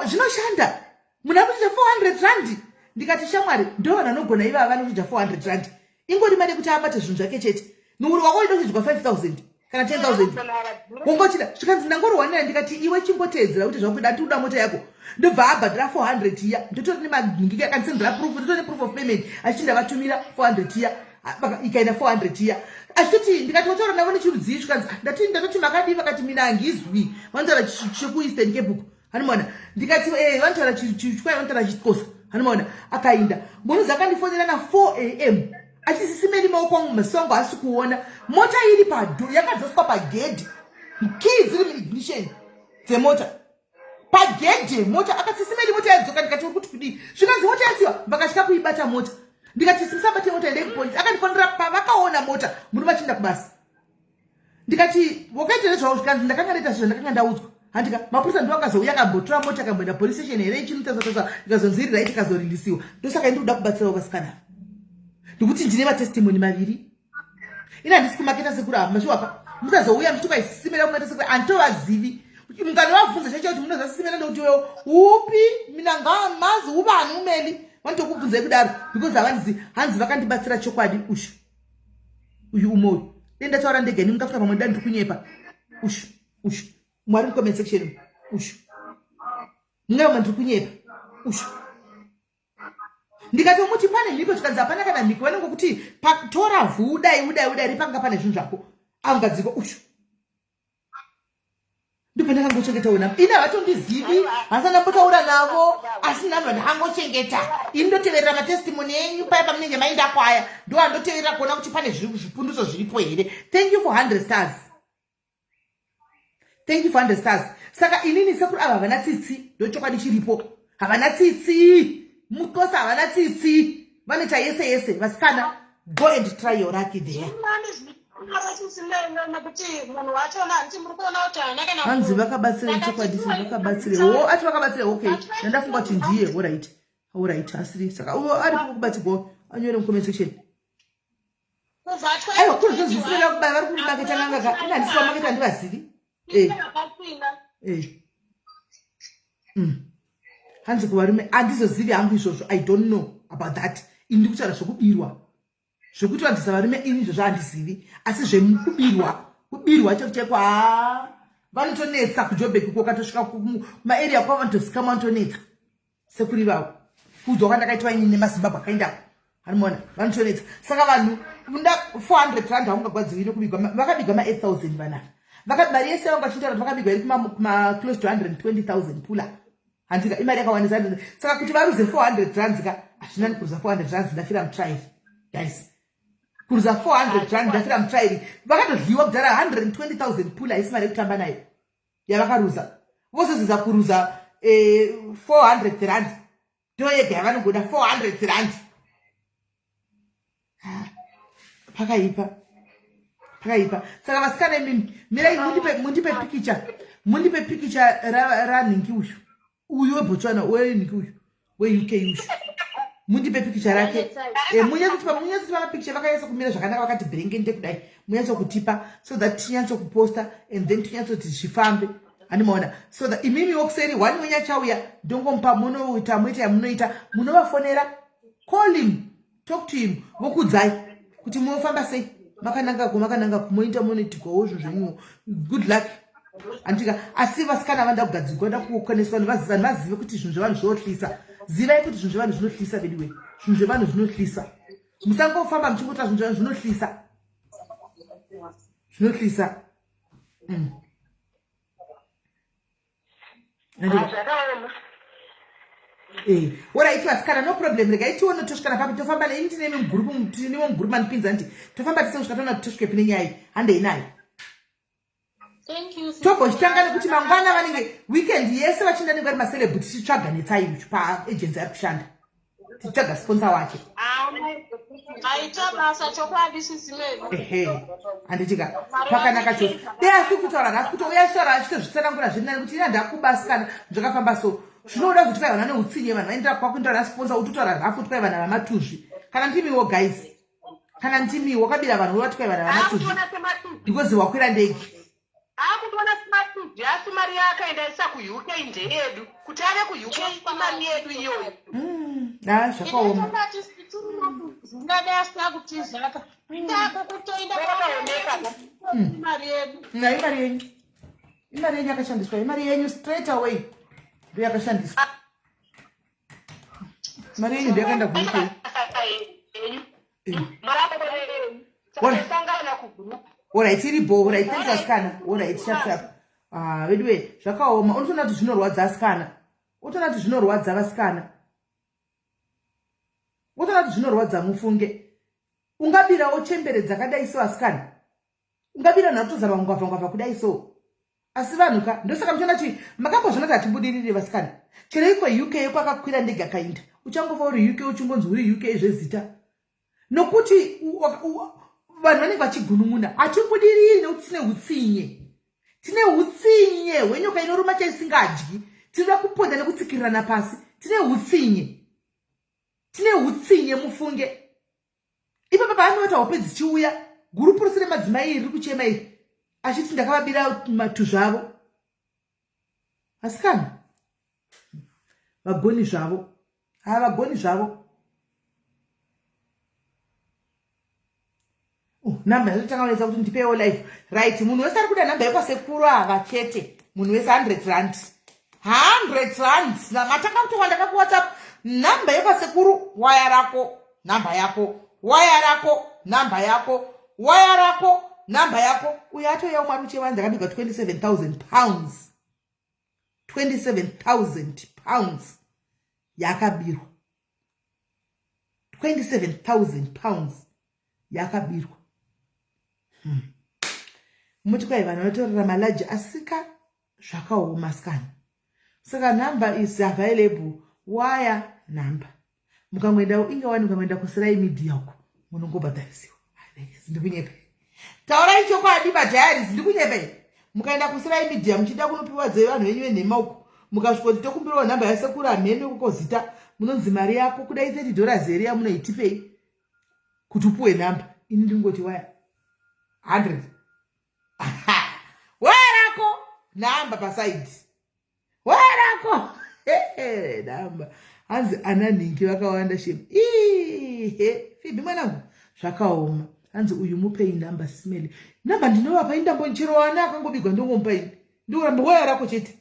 zvinoshanda munhu akuchita 400 rand ndikati shamwari ndovana anogona iva vanokuita 400 rand ingori mari kuti abate zvinhu zvake chete nouri wako unochidwa 5000 kana 10000 wongochida zvikanzi ndangoriwanira ndikati iwe chingotedzera kuti zvakuda tiuda mota yako ndobva abhadhira 400 iya ndotori nemanhingiki akandisendera proof ndotori neproof of payment achinda vatumira 400 iya ikaenda 400 iya achitoti ndikati wataura navo nechirudzii zvikanzi ndatoti makadii vakati mina hangizwi vanotaura chekueastern cape hanimona ndikati vanotaura chikwai vanotaura chikosa hanimona akainda munhu akandifonera na 4 am achisisimeni maoko angu masongo asi kuona mota iri pado yakadzoswa pagedhi kii dziri muignition dzemota pagedhi mota akasisimeni mota yadzoka ndikati uri kuti kudii zvikanzi mota yasiwa vakatya kuibata mota ndikati simusabate mota endei kupolisi akandifonera pavakaona mota muri vachinda kubasa ndikati wakaita nezvavo zvikanzi ndakanga ndaita zvezvo ndakanga ndaudzwa handika mapurisa ndo akazouya akambotora mota akamboenda police station here ichinotasaasa ikazonzirira iti ikazorindisiwa ndosaka indi kuda kubatsirawo vasikana ndikuti ndine matestimoni maviri ina handisi kumaketa sekuru apa mashuwapa musazouya muchitokaisisimira kumata sekuru antovazivi munganovabvunza chacho kuti munozasisimira ndokuti wewo upi mina ngamazi uvani umeli Vanotokubvunzai kudaro because havanzi hanzi vakandibatsira chokwadi ushu. Uyu umoyo. Denda taura ndege ndingafika pamwe ndandi kunyepa. Ushu. Mwari comment section. Ushu. Mwewe ndiri kunyepa. Ushu. Ndikatomuti pane mhiko chikanzi hapana kana mhiko vanenge kuti tora vhu udai ripanga pane zvinhu zvako. Angadziko ushu. Ndipo ndakangochengeta una. Ina vatondizivi, hasana mbotaura navo, asina vanhu hangochengeta. Indoteverera matestimony enyu paya pamunenge mainda kwaya. Ndo andoteverera kuona kuti pane zvipunduso zviripo here. Thank you for 100 stars. Thank you for 100 stars. Saka inini sekuru ava havana tsitsi, ndochokwadi chiripo. Havana tsitsi. Mukosa havana tsitsi. Vanoita yese vasikana, go and try your luck there. Hanzi vakabatsira chokwadi vakabatsira. Oh, ati vakabatsira okay. Ndandafunga kuti ndiye alright asiri. Saka uyo ari kukubatsirwa anyore mu comment section. Aiwa kuzozvisira kubaya vari kumaketa nganga. Ina ndisiwa maketa ndivazivi. Hanzi kuvarume andizozivi hangu izvozvo. I don't know about that. Indi kutaura zvokubirwa. Zvokuti vanzisa varume ini izvozvo handizivi. Asi zvekubirwa chekwa vanotonetsa kuJoburg uko katosvika kumaarea kwavo vanotosika vanotonetsa. Sekuri vavo. Kudzwa kwandakaitwa ini nemaZimbabwe akaenda. Hanoona vanotonetsa. Saka vanhu munda 400 rand haungagwadziwi nokubigwa. Vakabigwa ma8000 vanava. Vakati mari yese vangachitaura vakabigwa iri kuma close to 120,000 pula. Handika imari yakawanisa. Saka kuti varuze 400 rand ka hazvina kuruza 400 rand ndafira mutrial. Guys. Kuruza 400 rand ndafira mutrial. Vakatodliwa kudhara 120,000 pula isi mari yekutamba nayo. Yavakaruza. Vozoziza kuruza 400 rand. Ndo yega yavanongoda 400 rand. Pakaipa. Saka vasikana mirai mundipe pikicha ranhingi uyu. Uyu weBotswana weningi uyu. WeUK uyu. Mundipe pikicha rake. Munyatsotipa mapikicha vakaisa kumira zvakanaka vakati bringende kudai. Munyatsokutipa so that tinyatso kuposta and then tinyatsoti zvifambe. Animaona. So that imimi wokuseri one munyachauya ndongompa munoita muite yamunoita munovafonera. Call him. Talk to him. Vokudzai. Kuti munofamba sei. Makananga kumoita monetiko zvenyu. Good luck. Antika asi vasikana vanda kugadzirwa nda kukoneswa vanhu vazive kuti zvinhu zvevanhu zvinohlisa. Zivai kuti zvinhu zvevanhu zvinohlisa bediwe. Zvinhu zvevanhu zvinohlisa. Musangofamba muchingota zvinhu zvevanhu zvinohlisa. Zvinohlisa. Alright vasikana no problem rega itiona toshikana papi tofamba nei tine mugroup manipinza nti tofamba tisosvikatona tosvike pine nyaya handei nayo. Thank you. Togochitanga nekuti mangwana vanenge weekend yese vachinda nevari macelebrity tichitsvaga Natsai paagency ari kushanda. Tichitsvaga sponsor wake. Aita basa chokwadi SIS MELLY. Handitika pakanaka chose. Asi kutaura nhasi kuti uyashora achitozvitsanangura zvirinani kuti ina ndakubasikana zvakafamba so. Zvinoda kuti kai vanhu vane utsinye vanhu vaenda kwakuenda na sponsor utotaura nhasi kuti kai vanhu vamatuzvi. Kana ndimiwo guys. Kana ndimi wakabira vanhu vati kai vanhu vamatuzvi. Because wakwira ndege. Akutona smart asi mari yakaendaisa kuUK ndeyedu kuti ave kuUK imari yedu iyoyo. Zvakaoma. Ndadasa kuti zvaka. Ndako kutoenda kwaoneka mari yedu. Imari yenyu. Imari yenyu yakashandiswa. Imari yenyu straight away. Ndio yakashandiswa. Mari yenyu ndiyakaenda kuUK. Sangana kugroup. Alright, iribo, alright, thanks asikana. Alright, sharp. Vedwe, zvakaoma. Unotona kuti zvinorwadza asikana. Unotona kuti zvinorwadza vasikana. Unotona kuti zvinorwadza mufunge. Ungabirawo chembere dzakadai so asikana. Ungabira natozama ngwavha kudai so. Asi vanhu ka ndosaka mchona chi makambozvona kuti atibudirire vasikana. Chero iko UK kwakakwira ndege akainda. Uchangofa uri UK uchingonzi uri UK zvezita. Nokuti vanhu vanenge vachigunun'una hatibudiriri nekuti tine utsinye hwenyoka inoruma chaisingadyi tinoda kuponda nekutsikirana pasi tine utsinye mufunge ipapa paanota hope dzichiuya gurupu rose remadzimai riri kuchema iri achiti ndakavabira matu zvavo asikana vagoni zvavo havagoni zvavo. Namba yazotanga kuti ndipewo life right. Munhu wese ari kuda namba yekwasekuru ava chete. Munhu wese 100 rand. 100 rand. Matanga kuti wandaka ku WhatsApp namba yekwasekuru waya rako namba yako waya rako namba yako waya rako namba yako. Uyo atoya umari uchivanza akabika 27,000 pounds. 27,000 pounds yakabirwa. 27,000 pounds yakabirwa. Muti kwai vanhu vanotorera malaji asika zvakaoma skani. Saka number is available. Wire number. Mukamwenda inga wani mukamwenda kusirai media uko. Munongobhadharisiwa. Ndikunyepe. Taurai chokwadi badiaries ndikunyepe. Mukaenda kusirai media muchida kunopiwa dzeyo vanhu venyu venhema uko. Mukasvika tokumbirawo namba yasekuru amhene kukozita. Munonzi mari yako kudai $30 ere yamunoitipei. Kuti upuwe namba. Ini ndingoti waya 100. Wherako namba paside. Wherako namba. Hanzi ananingi vakawanda shemu. Fibi mwanangu zvakaoma. Hanzi uyu mupei namba SISmely. Namba ndinovapa indambo nchero wana akangobigwa ndongomupai. Ndikuramba wherako chete.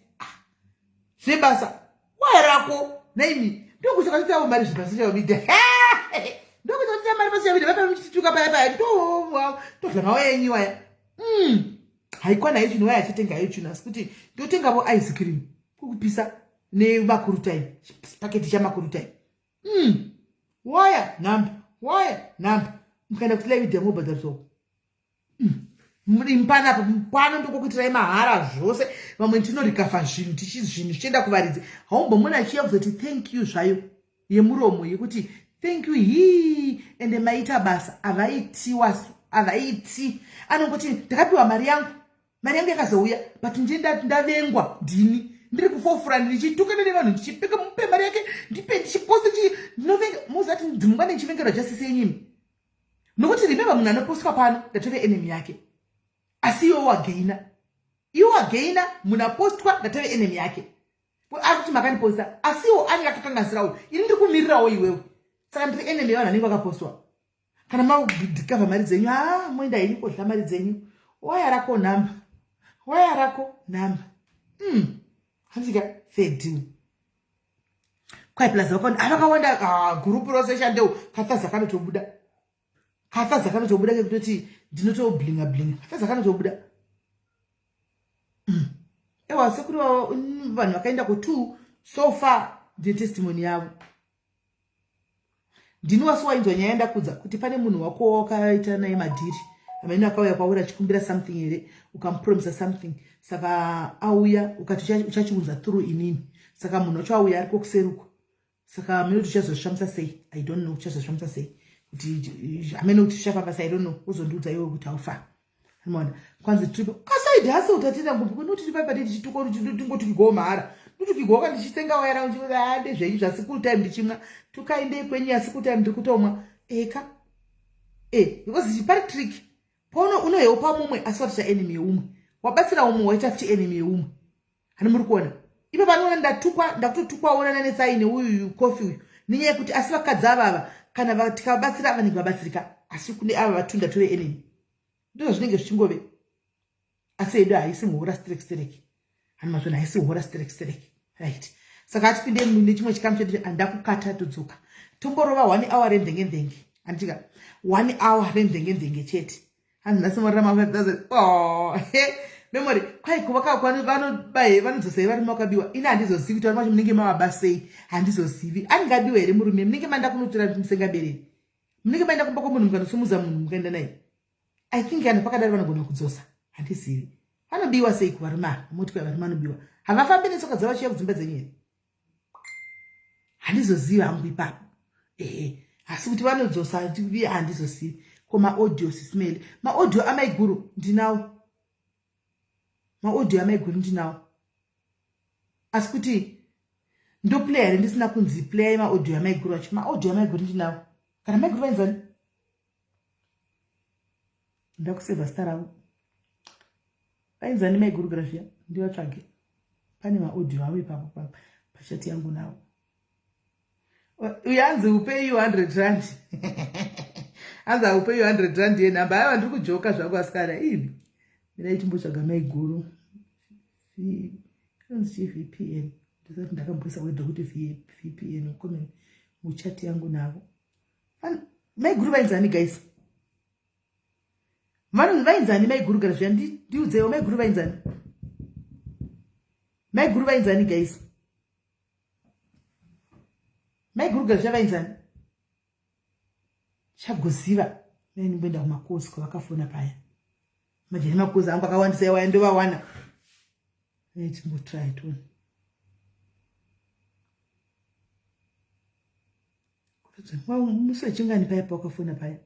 Zvebasa. Wherako naimi. Ndokusaka titawo mari zvibasa chavida. Ndokuti mari pasi chavida vapa muchituka paya. Ndozvama wenyu waya. Haikwana hicho waya chitenga hicho nasikuti ndotenga vo ice cream kukupisa ne makuru time paketi cha makuru time. Waya namba mukaenda kuti live demo badharso. Muri mpana pano ndokukutirai mahara zvose vamwe tinorikafa zvinhu tichienda kuvaridzi. Haumbo muna chiya kuzoti thank you zvayo yemuromo yekuti thank you ende maita basa avaiti anongoti ndakapiwa mari yangu yakazouya but ndavengwa ndini ndiri kufofura ndichituka nevanhu ndichipeka mupe mari yake ndipe ndichiposta ndinovenga muzati dzimungwa ndichivengerwa justice yenyimi nokuti remember munhu anopostwa pano ndatove enemy yake asi iwo wagaina munhu apostwa ndatove enemy yake akuti makaniposta asi iwo anenge akakangasirawo ini ndiri kumirirawo iwewe saka ndiri enemy yevanhu anenge vakapostwa. Kana maudhikavha mari dzenyu moenda ini kodla mari dzenyu waya rako namba handika fair deal. Kwai plus vakawanda gurupu rose shandeu kathaza kanotobuda kekutoti ndinotoblinga kathaza kanotobuda. Ewa sekuru vanhu vakaenda ku2 so far ndine testimony yavo. Ndinowasiwainzwa nyaya ndakudza kuti pane munhu wako wakaita naye madhiri amene akauya kwauri achikumbira something ere ukamupromisa something saka auya ukati uchachiunza through inini saka munhu wacho auya ariko kuseruko saka mene kuti uchazozvishamisa sei I don't know uchazozvishamisa sei kuti amene kuti uchafamba sei I don't know uzondiudza iwe kuti aufa. Unaona kwanzi tripo kasaidi hasi utatina ngumbi kuti tiri papa tichituko tingoti kigomara kuti kigoka ndichitenga waya rangu kuti ade zvenyu zvasiku time ndichimwa tukaende kwenyu yasiku time ndikutomwa eka because chipari trick pono unohepa mumwe aswati cha enemy yeumwe wabatsira umwe waita futi enemy yeumwe hani muri kuona ipo pano ndakutotukwa ona Natsai neuyu coffee uyu ninyaya kuti asi vakadzi ava kana tikabatsira vanenge vabatsirika asi kune ava vatunda tove enemy ndizvo zvinenge zvichingove asi edu haisi muhora stereki hani mazvona haisi muhora stereki right. Saka atipinde nechimwe chikamu chedu andakukata tudzuka tomborova 1 hour rendengendenge andika 1 hour rendengendenge chete hanzi nasimorera ma5000 memory kwai vanodzosei vari makabiwa ini handizozivi kuti vari macho munenge mavabasei handizozivi angabiwa here murume munenge maenda kunotora musengabereri munenge maenda kumba kwomunhu mukanosumuza munhu mukaenda naye I think ana pakadari vanogona kudzosa handizivi vanobiwa sei kuvarume moti kwai varume vanobiwa havafambi netsoka dzavo chiya kudzimba dzenyu here handizoziva hangu ipapo asi kuti vanodzosa handizozivi ko maaudio SISmely maaudio amaiguru ndinawo asi kuti ndoplaya here ndisina kunzi playa maaudio amaiguru acho maaudio amaiguru ndinawo kana maiguru vainzani ndakusevha zita ravo vainzani maiguru grafia ndivatsvage pane maaudio avo ipapo pachati yangu nawo Uyanzi upay you 100 rand. Anza upay you 100 rand yenamba. Haiwa ndiri kujoka zvangu asikana. Ini. Mina ichimbotsvaga maiguru. Kanzi VPN. Ndisati ndakamboisa wedha kuti VPN ukomeni muchati yangu navo. Maiguru vainzani guys. Manu vainzani maiguru kana zvia ndiudzewo maiguru vainzani. Maiguru vainzani guys. Maiguru kana zvia vainzani. Chagoziva. Neni mboenda kumakosi kwavakafona paya. Majani makosi angu akawandisa waendova wana. Let's go try it one. Wow, musa chingani paya pa wakafona paya.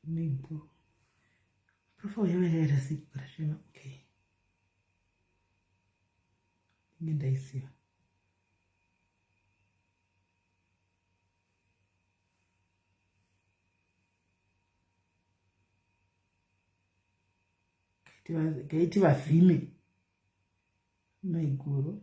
Maybe. Profile yawe siku karashema. Okay. Ngenda isiyo. Gaiti vavhime maiguru.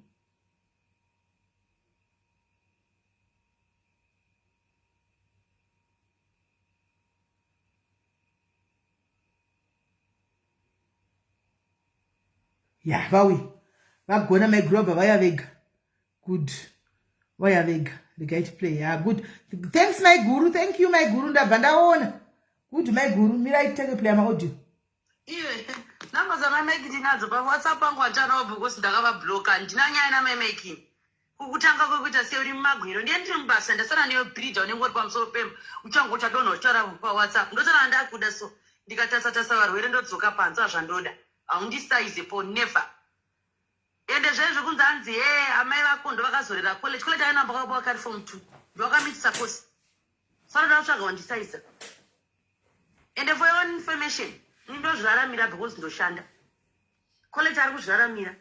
Ya vawi vagona maiguru abva vaya vega. Good. Vaya vega. The guy to play. Yeah, good. Thanks maiguru. Thank you maiguru. Ndabva ndaona. Good maiguru. Mira itake play ma audio. Iwe namba za maimeki ndinadzo pa WhatsApp angu achana because ndakavabloka ndina nyaya na maimeki kukutanga kwekuita seuri mumagwiro ndiye ndiri mubasa ndasara neyo bridge unenge uri pamusoro pemba uchangocha donho uchara pa WhatsApp ndotara ndakuda so ndikatasa varwere ndodzoka panze azvandoda haundisaize po never ende zvezvo kunzi hanzi amai vako ndo vakazorera college ainamba kwabo wakari form 2 ndovakamitisa kosi sara ndatsvaga wandisaiza ende for your information ndozviraramira because ndoshanda college ari kuzviraramira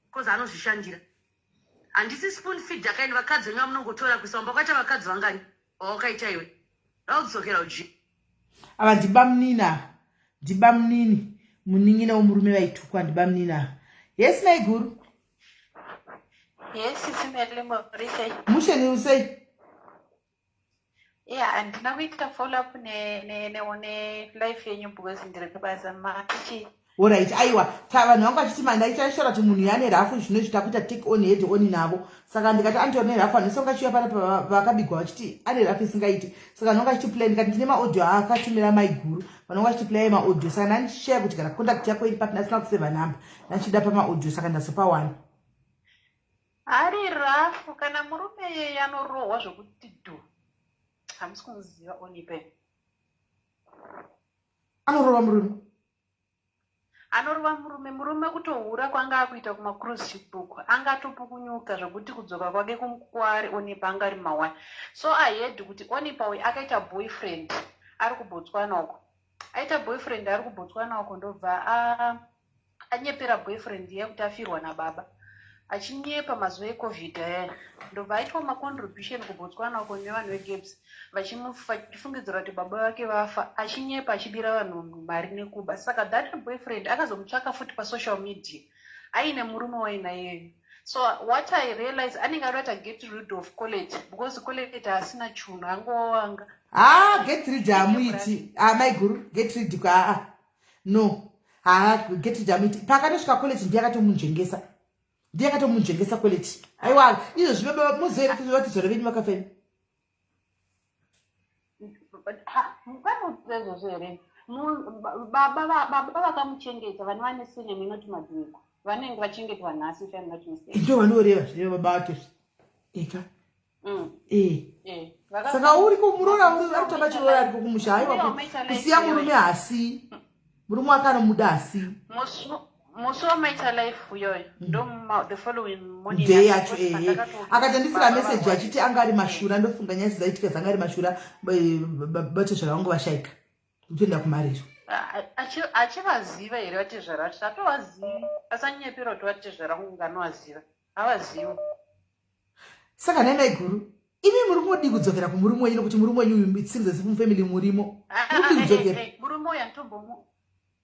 because anozvishandira handisi spoon feed akaini vakadzi venyu vamunongotora kuisa wamba kwaita vakadzi vangani wawakaita iwe ndakudzokera uji ava ndiba munini muningina womurume vaitukwa ndiba munina. Yes maiguru. Yes SIS MELLY musheni usei. Yeah, andina kuita follow up ne life yenyu because ndiri kubasa machi. Alright, aiwa. Vanhu vangu vachiti mandaichashora kuti munhu yane rafu zvino zvitakuita take on head on navo. Saka ndikati andione rafu anisonga chiya pana vakabigwa vachiti ane rafu isingaiti. Saka ndinonga chichiplay ndikati ndine maaudio akatumira maiguru. Vanonga chichiplay maaudio saka ndandishare kuti kana contact yako iri pati ndasina kuseva number. Ndachida pamaaudio saka ndasopa one. Ari rafu kana murume yanorohwa zvokuti du. Hamisi kumuziva Onipha. Anorova murume. Anorova murume kutohura kwanga akuita kuma cruise ship book angatopukunyuka zvokuti kudzoka kwake kumkwari Onipha angari mawani. So I heard kuti Onipha akaita boyfriend ari kuBotswana uko. Aita boyfriend ari kuBotswana uko ndobva anyepera boyfriend ye kuti afirwa nababa. Achinyepa mazuva eCovid ndobva aitwa macontribution kuBotswana uko nevanhu veGapes vachifungidzira kuti baba vake vafa achinyepa achibira vanhu mari nekuba. Saka that boyfriend akazomutsvaka futi pasocial media aine murume wainayeyo. So what I realized anenge arota get rid of college because college haasina chunhu angowanga. Get rid hamuiti. Maiguru get rid no. Get rid hamuiti. Pakanosvika college ndiyakatomunjengesa. Ndiyakatomunjengesa college. Aiwa, izvo zvibaba muzoe kuti vatizore venyu vakafeni. Mukanotsezo zvere. Baba vakamuchengeta vanhu vane senior minoti madhiko. Vanenge vachengetwa nhasi if I'm not mistaken. Ndo vanoreva zvine baba vacho. Eka. Saka uri kumurora uri arikutamba chirora ari kumusha. Aiwa kusiya murume hasi. Murume wakanomuda hasi. Musi wamaita life uyoyo ndo the following morning day yacho akatandisira message achiti anga ari mashura ndofunga nyaya dzaitika dzanga ari mashura bato zvavangu vashaika kutoenda kumariro achivaziva here vatezvara vati hatovazivi asanyepera kuti vatezvara unganovaziva havazivi. Saka nemaiguru imi muri kungodi kudzokera kumurume wenyu kuti murume wenyu it seems as if family murimo muri kudzokera murume yantombo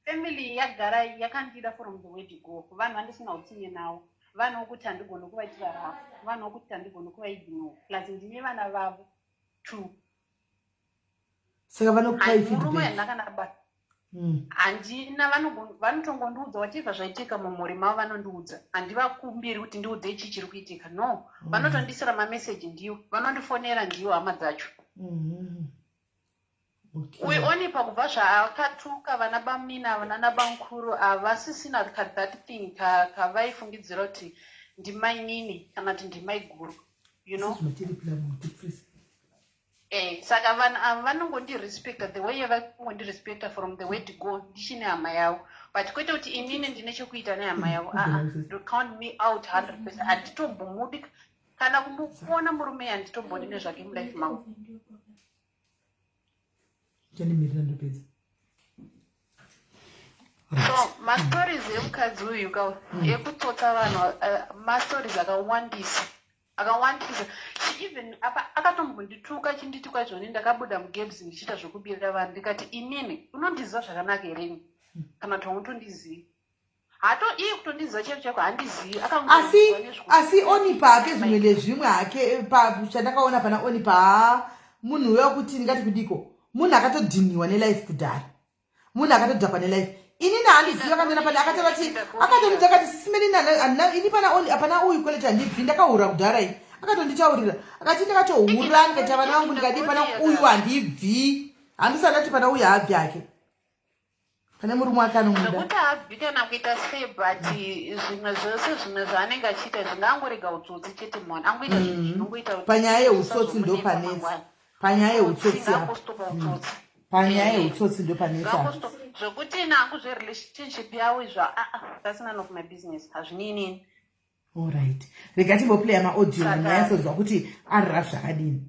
family yagara yakandida from the way to go vanhu vandisina utsinye nawo vanhu wokuti handigoni kuvaitira rafu vanhu wokuti handigoni kuvaigino plus ndine vana vavo 2 saka vanokupai murume feedback yandakanabata handina vanotongondiudza whatever zvaitika mumhuri mavo vanondiudza handivakumbiri kuti ndiudze ichi chiri kuitika no vanotondisira mameseji ndiwo vanondifonera ndiwo hama dzacho uye Onipha kubva zvaakatuka vana bamina vana bamukuru havasisina that thing kavaifungidzira kuti ndimai nini kana kuti ndimai guru you know saka vanhu ava vanongondirespecta the way yavangondirespecta from the way to go ndichine hama yavo but kwete kuti inini ndine chekuita nehama yavo to count me out 100%. Handitombomudi kana kumbokuona murume handitombodi nezvake mulife mangu so mastories emukadzi uyu ekutsotsa vanhu mastories akawandisa even akatombondituka chinditi kwaizvoni ndakabuda mugabs ndichiita zvokubirira vanhu ndikati inini unondiziva zvakanaka hereni kana kuti hamutondizivi hato iye kutondiziva chero chako handizivi asi Onipha ake zvimwe nezvimwe hake chandakaona pana Onipha munhu wekuti ndingati kudiko munhu akatodhiniwa nelife kudhara munhu akatodhakwa nelife inini handiziva kandena pane akatonidza kati sisimeni ini pana uyu kweleti handibvi ndakahura kudhara ini akatonditaurira akati ndakatohura ndikati vana vangu ndikadi pana uyu handibvi handisandati pana uyu haabvi ake pane murume akanomunda zvokuti haabvi kana kuita sei but zvimwe zvose zvimwe zvaanenge achiita zvingangorega utsotsi chete munhu angoita zvinhu zvinongoita panyaya yeutsotsi ndo panetsa panyaya yeutsotsi panyaya yeutsotsi ndo panetsa zvokuti nangu zverelationship yavo izvo that's none of my business hazvininini alright rega timboplaya maaudio vanhu vayatsonzwa kuti ari rafu zvakadini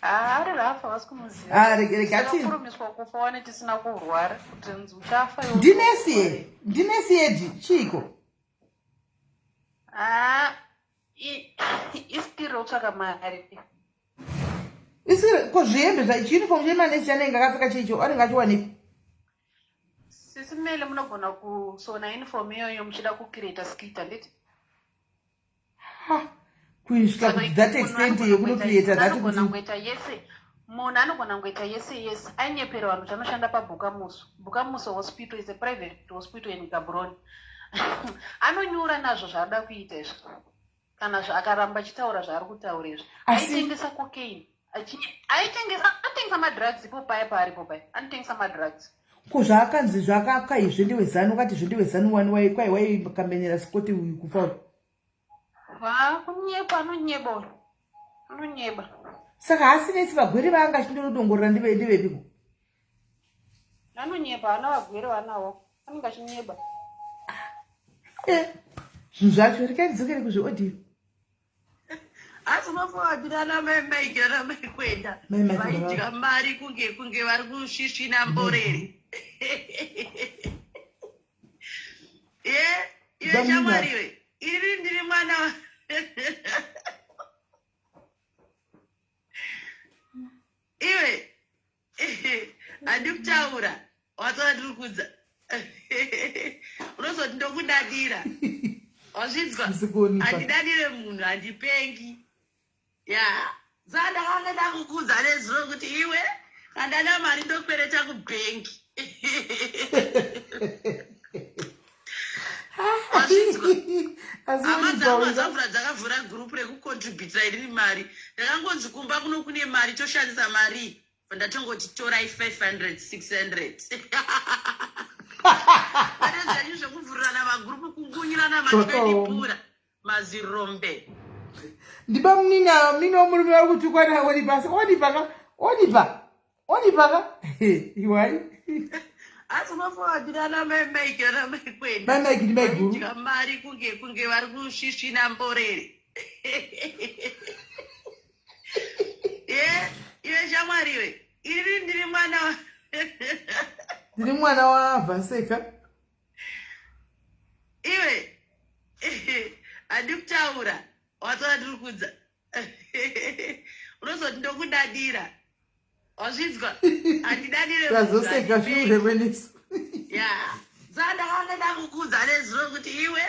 ari rafu havasi kumuzivakurumiswa kufa wane tisina kurwara kuti nzi uchafa ndinesi yedi chiko isipiri utsvaka mari ko zvihembe zvachiuniform chemanesi chanenge akapfeka chicho anenge achiwanipi sisi mele munogona kusona uniform iyoyo muchida kucreata skit handiti kuisvika kuti that extent yekunocreata thatangoita yese munhu anogona ngoita yese ainyepera vanhu chanoshanda pabukamuso hospital is a private hospital in Gaborone anonyura nazvo zvaada kuita izvo kana akaramba achitaura zvaari kutaura izvo aitengesa cocaine atengesa madrugs ipo paya paaripo paya anotengesa madrugs ko zvaakanzi zvakapwa izve ndewezanu ukati zve ndewezanu wani kwai waikambenera sikoti uyu kufa kunyepa anonyeba saka hasinesi vagwere vaanga achindonodongorera ndevepiko anonyeba ana vagwere vanawo anenge achinyeba zvinhu zvacho rikaidzokere kuzviaudio asi mafoabirana maimaigara maikwenda vaidya mari kunge vari kusvisvina mborere iwe shamwariwe iri ndiri mwana iwe handikutaura watsona ndiri kudza unozoti ndokudadira wazvinzwa handidadire munhu handipengi zandakanga ndakukudza nezuro kuti iwe kandana mari ndokwereta kubhengi hama dzangu dzavhura dzakavhura gurupu rekukontributira iriri mari ndakangonzi kumba kuno kune mari toshandisa mari ndatongoti torai 500 600 adezvanyu zvekuvhurirana magurupu kungunyirana matipura mazirombe ndiba munina womurume vari kutukwa naOnipha Onipha iwai asi mafoabirana maimaigara maikwenda maigara mari kunge vari kusvisvina mborere iwe shamwariwe iri ndiri mwana wavhaseka iwe handikutaura Wasati ndiri kudza. Unozoti ndokudadira. Wazvinzwa? Handidadire Tazoseka shure kwenisi. Yeah. Ndakanga ndakukudza nezuro kuti iwe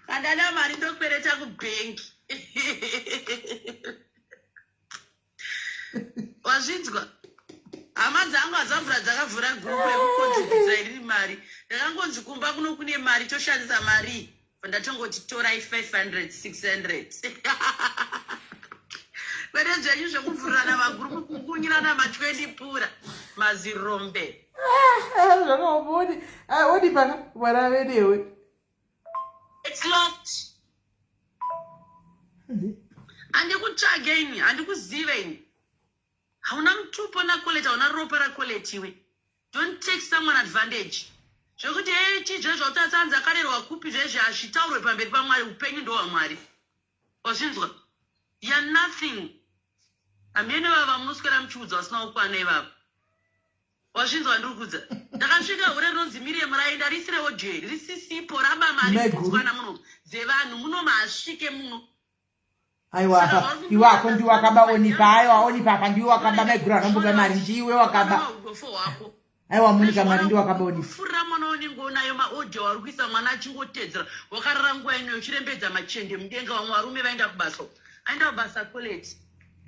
handana mari ndokwereta kubhenki. Wazvinzwa? Hama dzangu hadzamvura dzakavhura gurupu rekukontribhutira riri mari. Ndakangonzi kumba kuno kune mari toshandisa mari. Ndatongoti torai 500 600. Kwete zvenyu zvekuvhurirana magurupu kukunyirana ma20 pura mazirombe. Zvakaomoni. Odi paka mwana venewe. It's locked. Handikutsvageni, handikuziveni. Hauna mutupo nakoleti, hauna ropa rakoleti iwe. Don't take someone advantage. Zvokuti chizvo zvautatsanza akarerwa kupi zvezvi hazvitaurwe pamberi paMwari, upenyu ndohwaMwari. Wazvinzwa? You're nothing. Hamene vava munoswera muchiudza vasina kukwana ivavo. Wazvinzwa ndiri kudza? Ndakasvika hure rinonzi Miriam raenda risirewo jeri, risisipo raba mari kutswana muno dzevanhu muno maasvike muno. Aiwa, iwe ako ndiwe wakaba Onipha, aiwa Onipha apa ndiwe wakaba Megura anombuka mari ndiwe wakaba. Ugofo wako. Aiwa Monica mari ndiwe wakaba Onipha. Fura mwana unengonayo maaudio wari kuisa mwana achingotedzera. Wakarara nguva ino uchirembedza machende mudenga vamwe varume vaenda kubasa. Aenda kubasa koleti.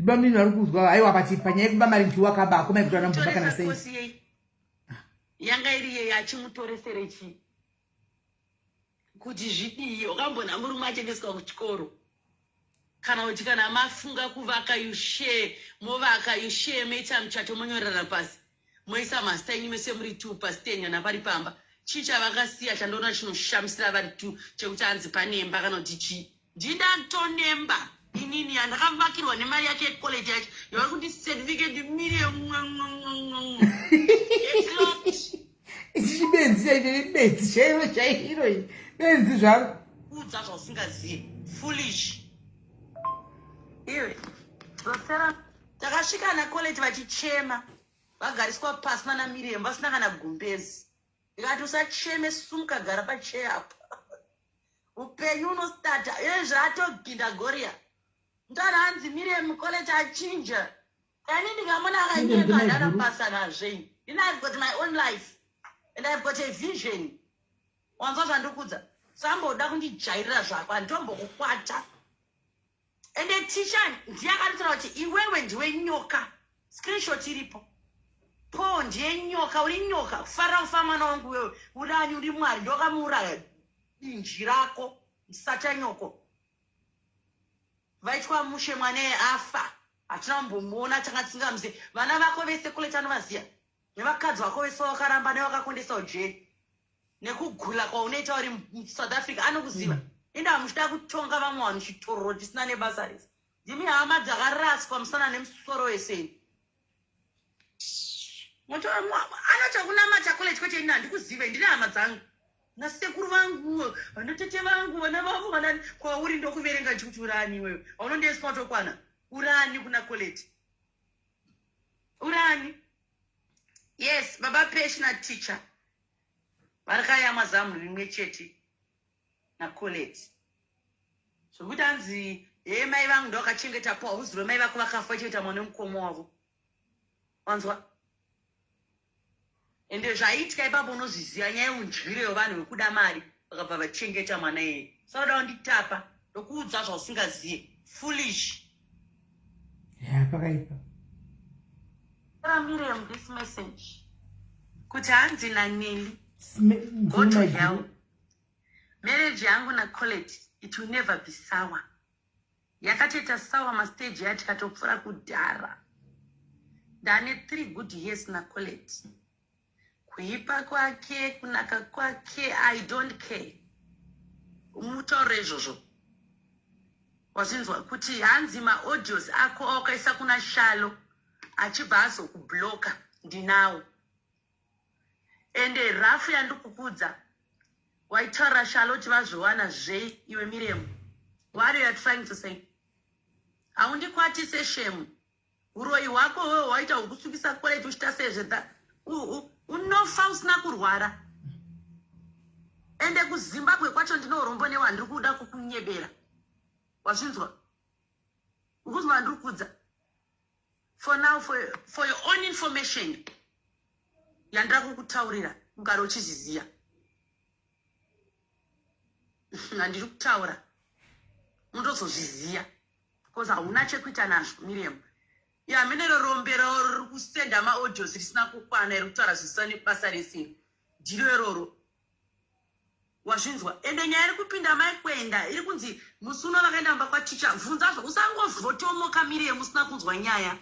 Iba mimi vari kuzwa aiwa pati panyaya kuba mari ndiwe wakaba ako Megura anombuka kana sei. Yanga iri yeye achimutoresere chi. Kuti zvidii wakambona murume achiendeswa kuchikoro. Kana kuti kana mafunga kuvaka you share, movaka you share meita muchato monyorana pasi. Moisa mastaini mese muri 2 pastenya napari pamba. Chicha vakasiya chandoona chinoshamisira vari 2 chekuti anzi panemba kana kuti chi. Ndidatonemba. Inini andakavakirwa nemari yake college yacho. Yavari kuti certificate million. It's locked. Benzi chairo. Benzi zvaro. Udza zvasingazivi. Foolish. Iwe. Rosera. Takasvika na college vachichema. Vagariswa pasi na Miriam vasina kana gumbezi. Ndikati usacheme sumuka gara pacheya apa. Upenyu unostarta. Zvatoghinda Goria. Ndara hanzi Miriam college achinja. Kani ndikamona akanyeka ndana pasa nazve. I've got my own life. And I've got a vision. Wanzwa zvandikudza. Samboda kundijairira zvako anditombokukwata. And the teacher ndiyakatira kuti iwewe ndiwe nyoka. Screenshot iripo. Po ndiye nyoka, uri nyoka. Kufara kufa mwana wangu wewe. Urani uri Mwari ndokamuraya. Inji rako msacha nyoko. Vaitwa mushe mwane afa. Hatina mbomuona takatsinga mzee. Vana vako vese kule tanovaziya. Nevakadzi vako vese vakaramba nevakakondesa ujeri. Nekugula kwaunoita uri South Africa anokuziva. Inda muchida kutonga vamwe vanhu chitororo chisina nebasa rese. Ndimi hama dzakaraswa musana nemusoro wese. Anocha kunamata college kwete ina ndikuzive ndine hama dzangu. Nasekuru vangu, vanatete vangu, vana vangu, vana kwauri ndokuverenga chikuti urani wewe. Unondeswa tokwana. Urani kuna college. Urani. Yes, baba passionate teacher. Varakaya mazamu rimwe chete na college. So kuti anzi mai vangu ndokachengeta po uzive mai vako vakafa cheta mwana mukomo wavo. Wanzwa? Ende zvaitika ipapo unozviziva nyaya yeunjire yevanhu vekuda mari vakabva vachengeta mwana iyeye. Sauda unditapa ndokuudza zvausingazive. Foolish. Yeah, pakaipa. Miriam this message. Kuti hanzi naNeli. Go to hell. Marriage yangu na college, it will never be sawa. Yakateta sawa mastage yati katokufura kudhara. Ndane 3 good years na college. Kuipa kwake, kunaka kwake, I don't care. Umutaure izvozvo. Wazvinzwa kuti hanzi maaudios ako akaisa kuna Shalo achibva azokubloka ndinawo. Ende rafu yandikukudza waitaura Shalo kuti vazviwana zvei iwe Miriam. What are you trying to say? Haundikwatise shemu. Uroyi wako wewe waita ukusukisa college uchita sezveda. Unofa usina kurwara. Ende kuZimbabwe kwacho ndinorombo newandiri kuda kukunyebera. Wazvinzwa? ukuzwa ndikudza for now for your own information yandira kukutaurira ugare uchizviziya handiri kutaura mundozozviziya because hauna chekuita nazvo Miriam. Mine rombero riri kusenda maaudios risina kukwana iri kutaura zvisina nebasa resini ndiro iroro wazvinzwa. Ende nyaya iri kupinda maikwenda iri kunzi musi uno vakaenda mba kwaticha bvunzazvo usangovhotomoka Miriam usina kunzwa nyaya.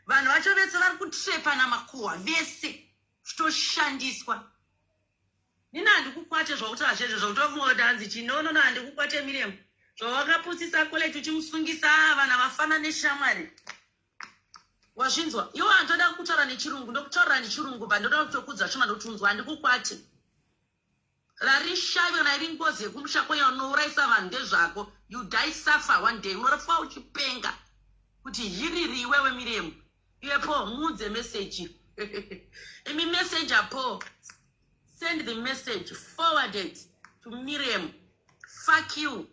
Vanhu vacho vese vari kutrepana makuhwa vese zvitoshandiswa. Nina handikukwate zvakutaura zvezvo zvakutomoda hanzi chinonono handikukwate Miriam zvawakaputsisa college uchimusungisa vana vafana neshamwari wazvinzwa. Iwo handoda kutaura nechirungu ndokutaurira nechirungu pandoda kutokudza shoma ndotunzwa handikukwate. Rarishavi kana iri ngozi yekumusha kwenye unouraisa vanhu ndezvako you die suffer one day unorafa uchipenga kuti hiriri iwewe Miriam iwepo mudze message imi messenger po send the message forward it to Miriam. Fuck you.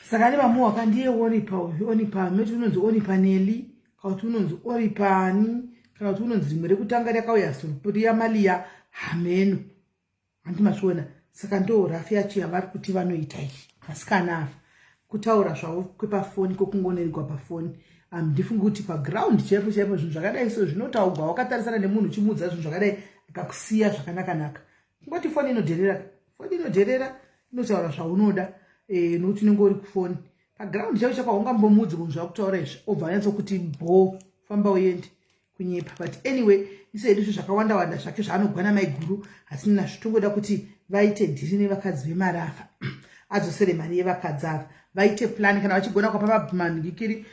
Saka ne bamu wakandiye Onipha metu unonzi Onipha Nelly kana kuti unonzi Oripani kana kuti unonzi rimwe rekutanga rakauya surupuri yamaliya hameno andimasvona. Saka ndo rafi yachiya vari kuti vanoita izvi masikana afa kutaura zvavo kwepafoni kokungonerigwa pafoni. Ndifunga kuti paground chaipo zvinhu zvakadai so zvinotaurwa wakatarisana nemunhu uchimudza zvinhu zvakadai akakusiya zvakanaka. Ngoti foni inodherera inotaura zvaunoda nokuti unenge uri kufoni. Paground chaipo chapaungambomudzi munhu zvakutaura izvi obva anyatso kuti bho famba uende kunyepa. But anyway isedu zvakawanda zvake zvaanogwana maiguru asi nazvitongoda kuti vaite dhiri nevakadzi vemarafa adzosere mari yevakadzi ava vaite plan kana vachigona kwapa manhikiri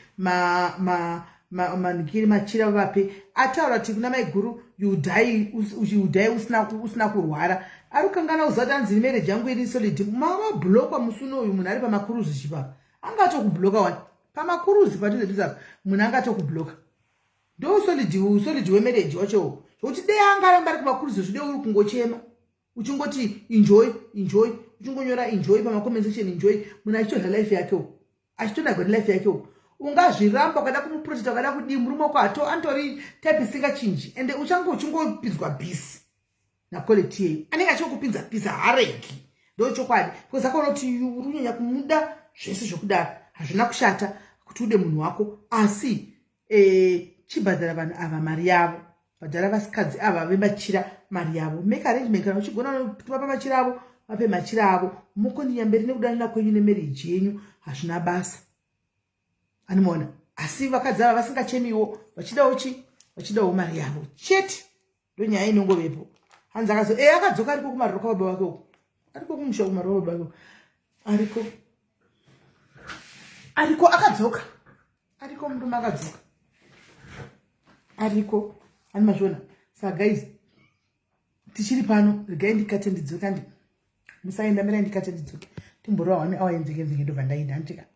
manhikiri machira vape ataura kuti kuna maiguru you die usina kurwara ari kukangana uzati anzi marriage yangu iri solid mavabhlokwa musuno uyu munhu ari pamakuruzi chipapa angatokubhloka wani pamakuruzi patizetiza munhu angatokubhloka ndo solid wemarriage wacho zvokuti dei angaramba ari kumakuruzi zvidei uri kungochema uchingoti enjoy uchingonyora enjoy pamacoment section enjoy munhu achitonda life yakewo achitonda gwani life yakewo ungazviramba ukada kumuprotecta ukada kudii murume wako antori type isingachinji ende uchingopidzwa bhisi nakoleti yeyu anenge achikupinza bhisi hareki ndo chokwadi because akaona kuti urunyanya kumuda zvese zvokudaro hazvina kushata kuti ude munhu wako asi chibhadhara vanhu ava mari yavo bhadhara vasikadzi ava vemachira mari yavo make arrangement kana uchigona kuvapa machira avo vape machira avo mukondinya mberi nekudanira kwenyu nemarriage yenyu hazvina basa animona. Asi vakadzi ava vasingachemiwo vachidawo mari yavo chete ndonyaya inongovepo. Hanzi akazo akadzoka ariko kumariro kwababa wake uko ariko kumusha kumariro kwababa wake ariko akadzoka ariko murume akadzoka ariko animazvona. Saka guys tichiri pano regai ndikate ndidzoke musaenda mera ndikate ndidzoke timborowa 1 hour yenzeke ndobva ndaenda.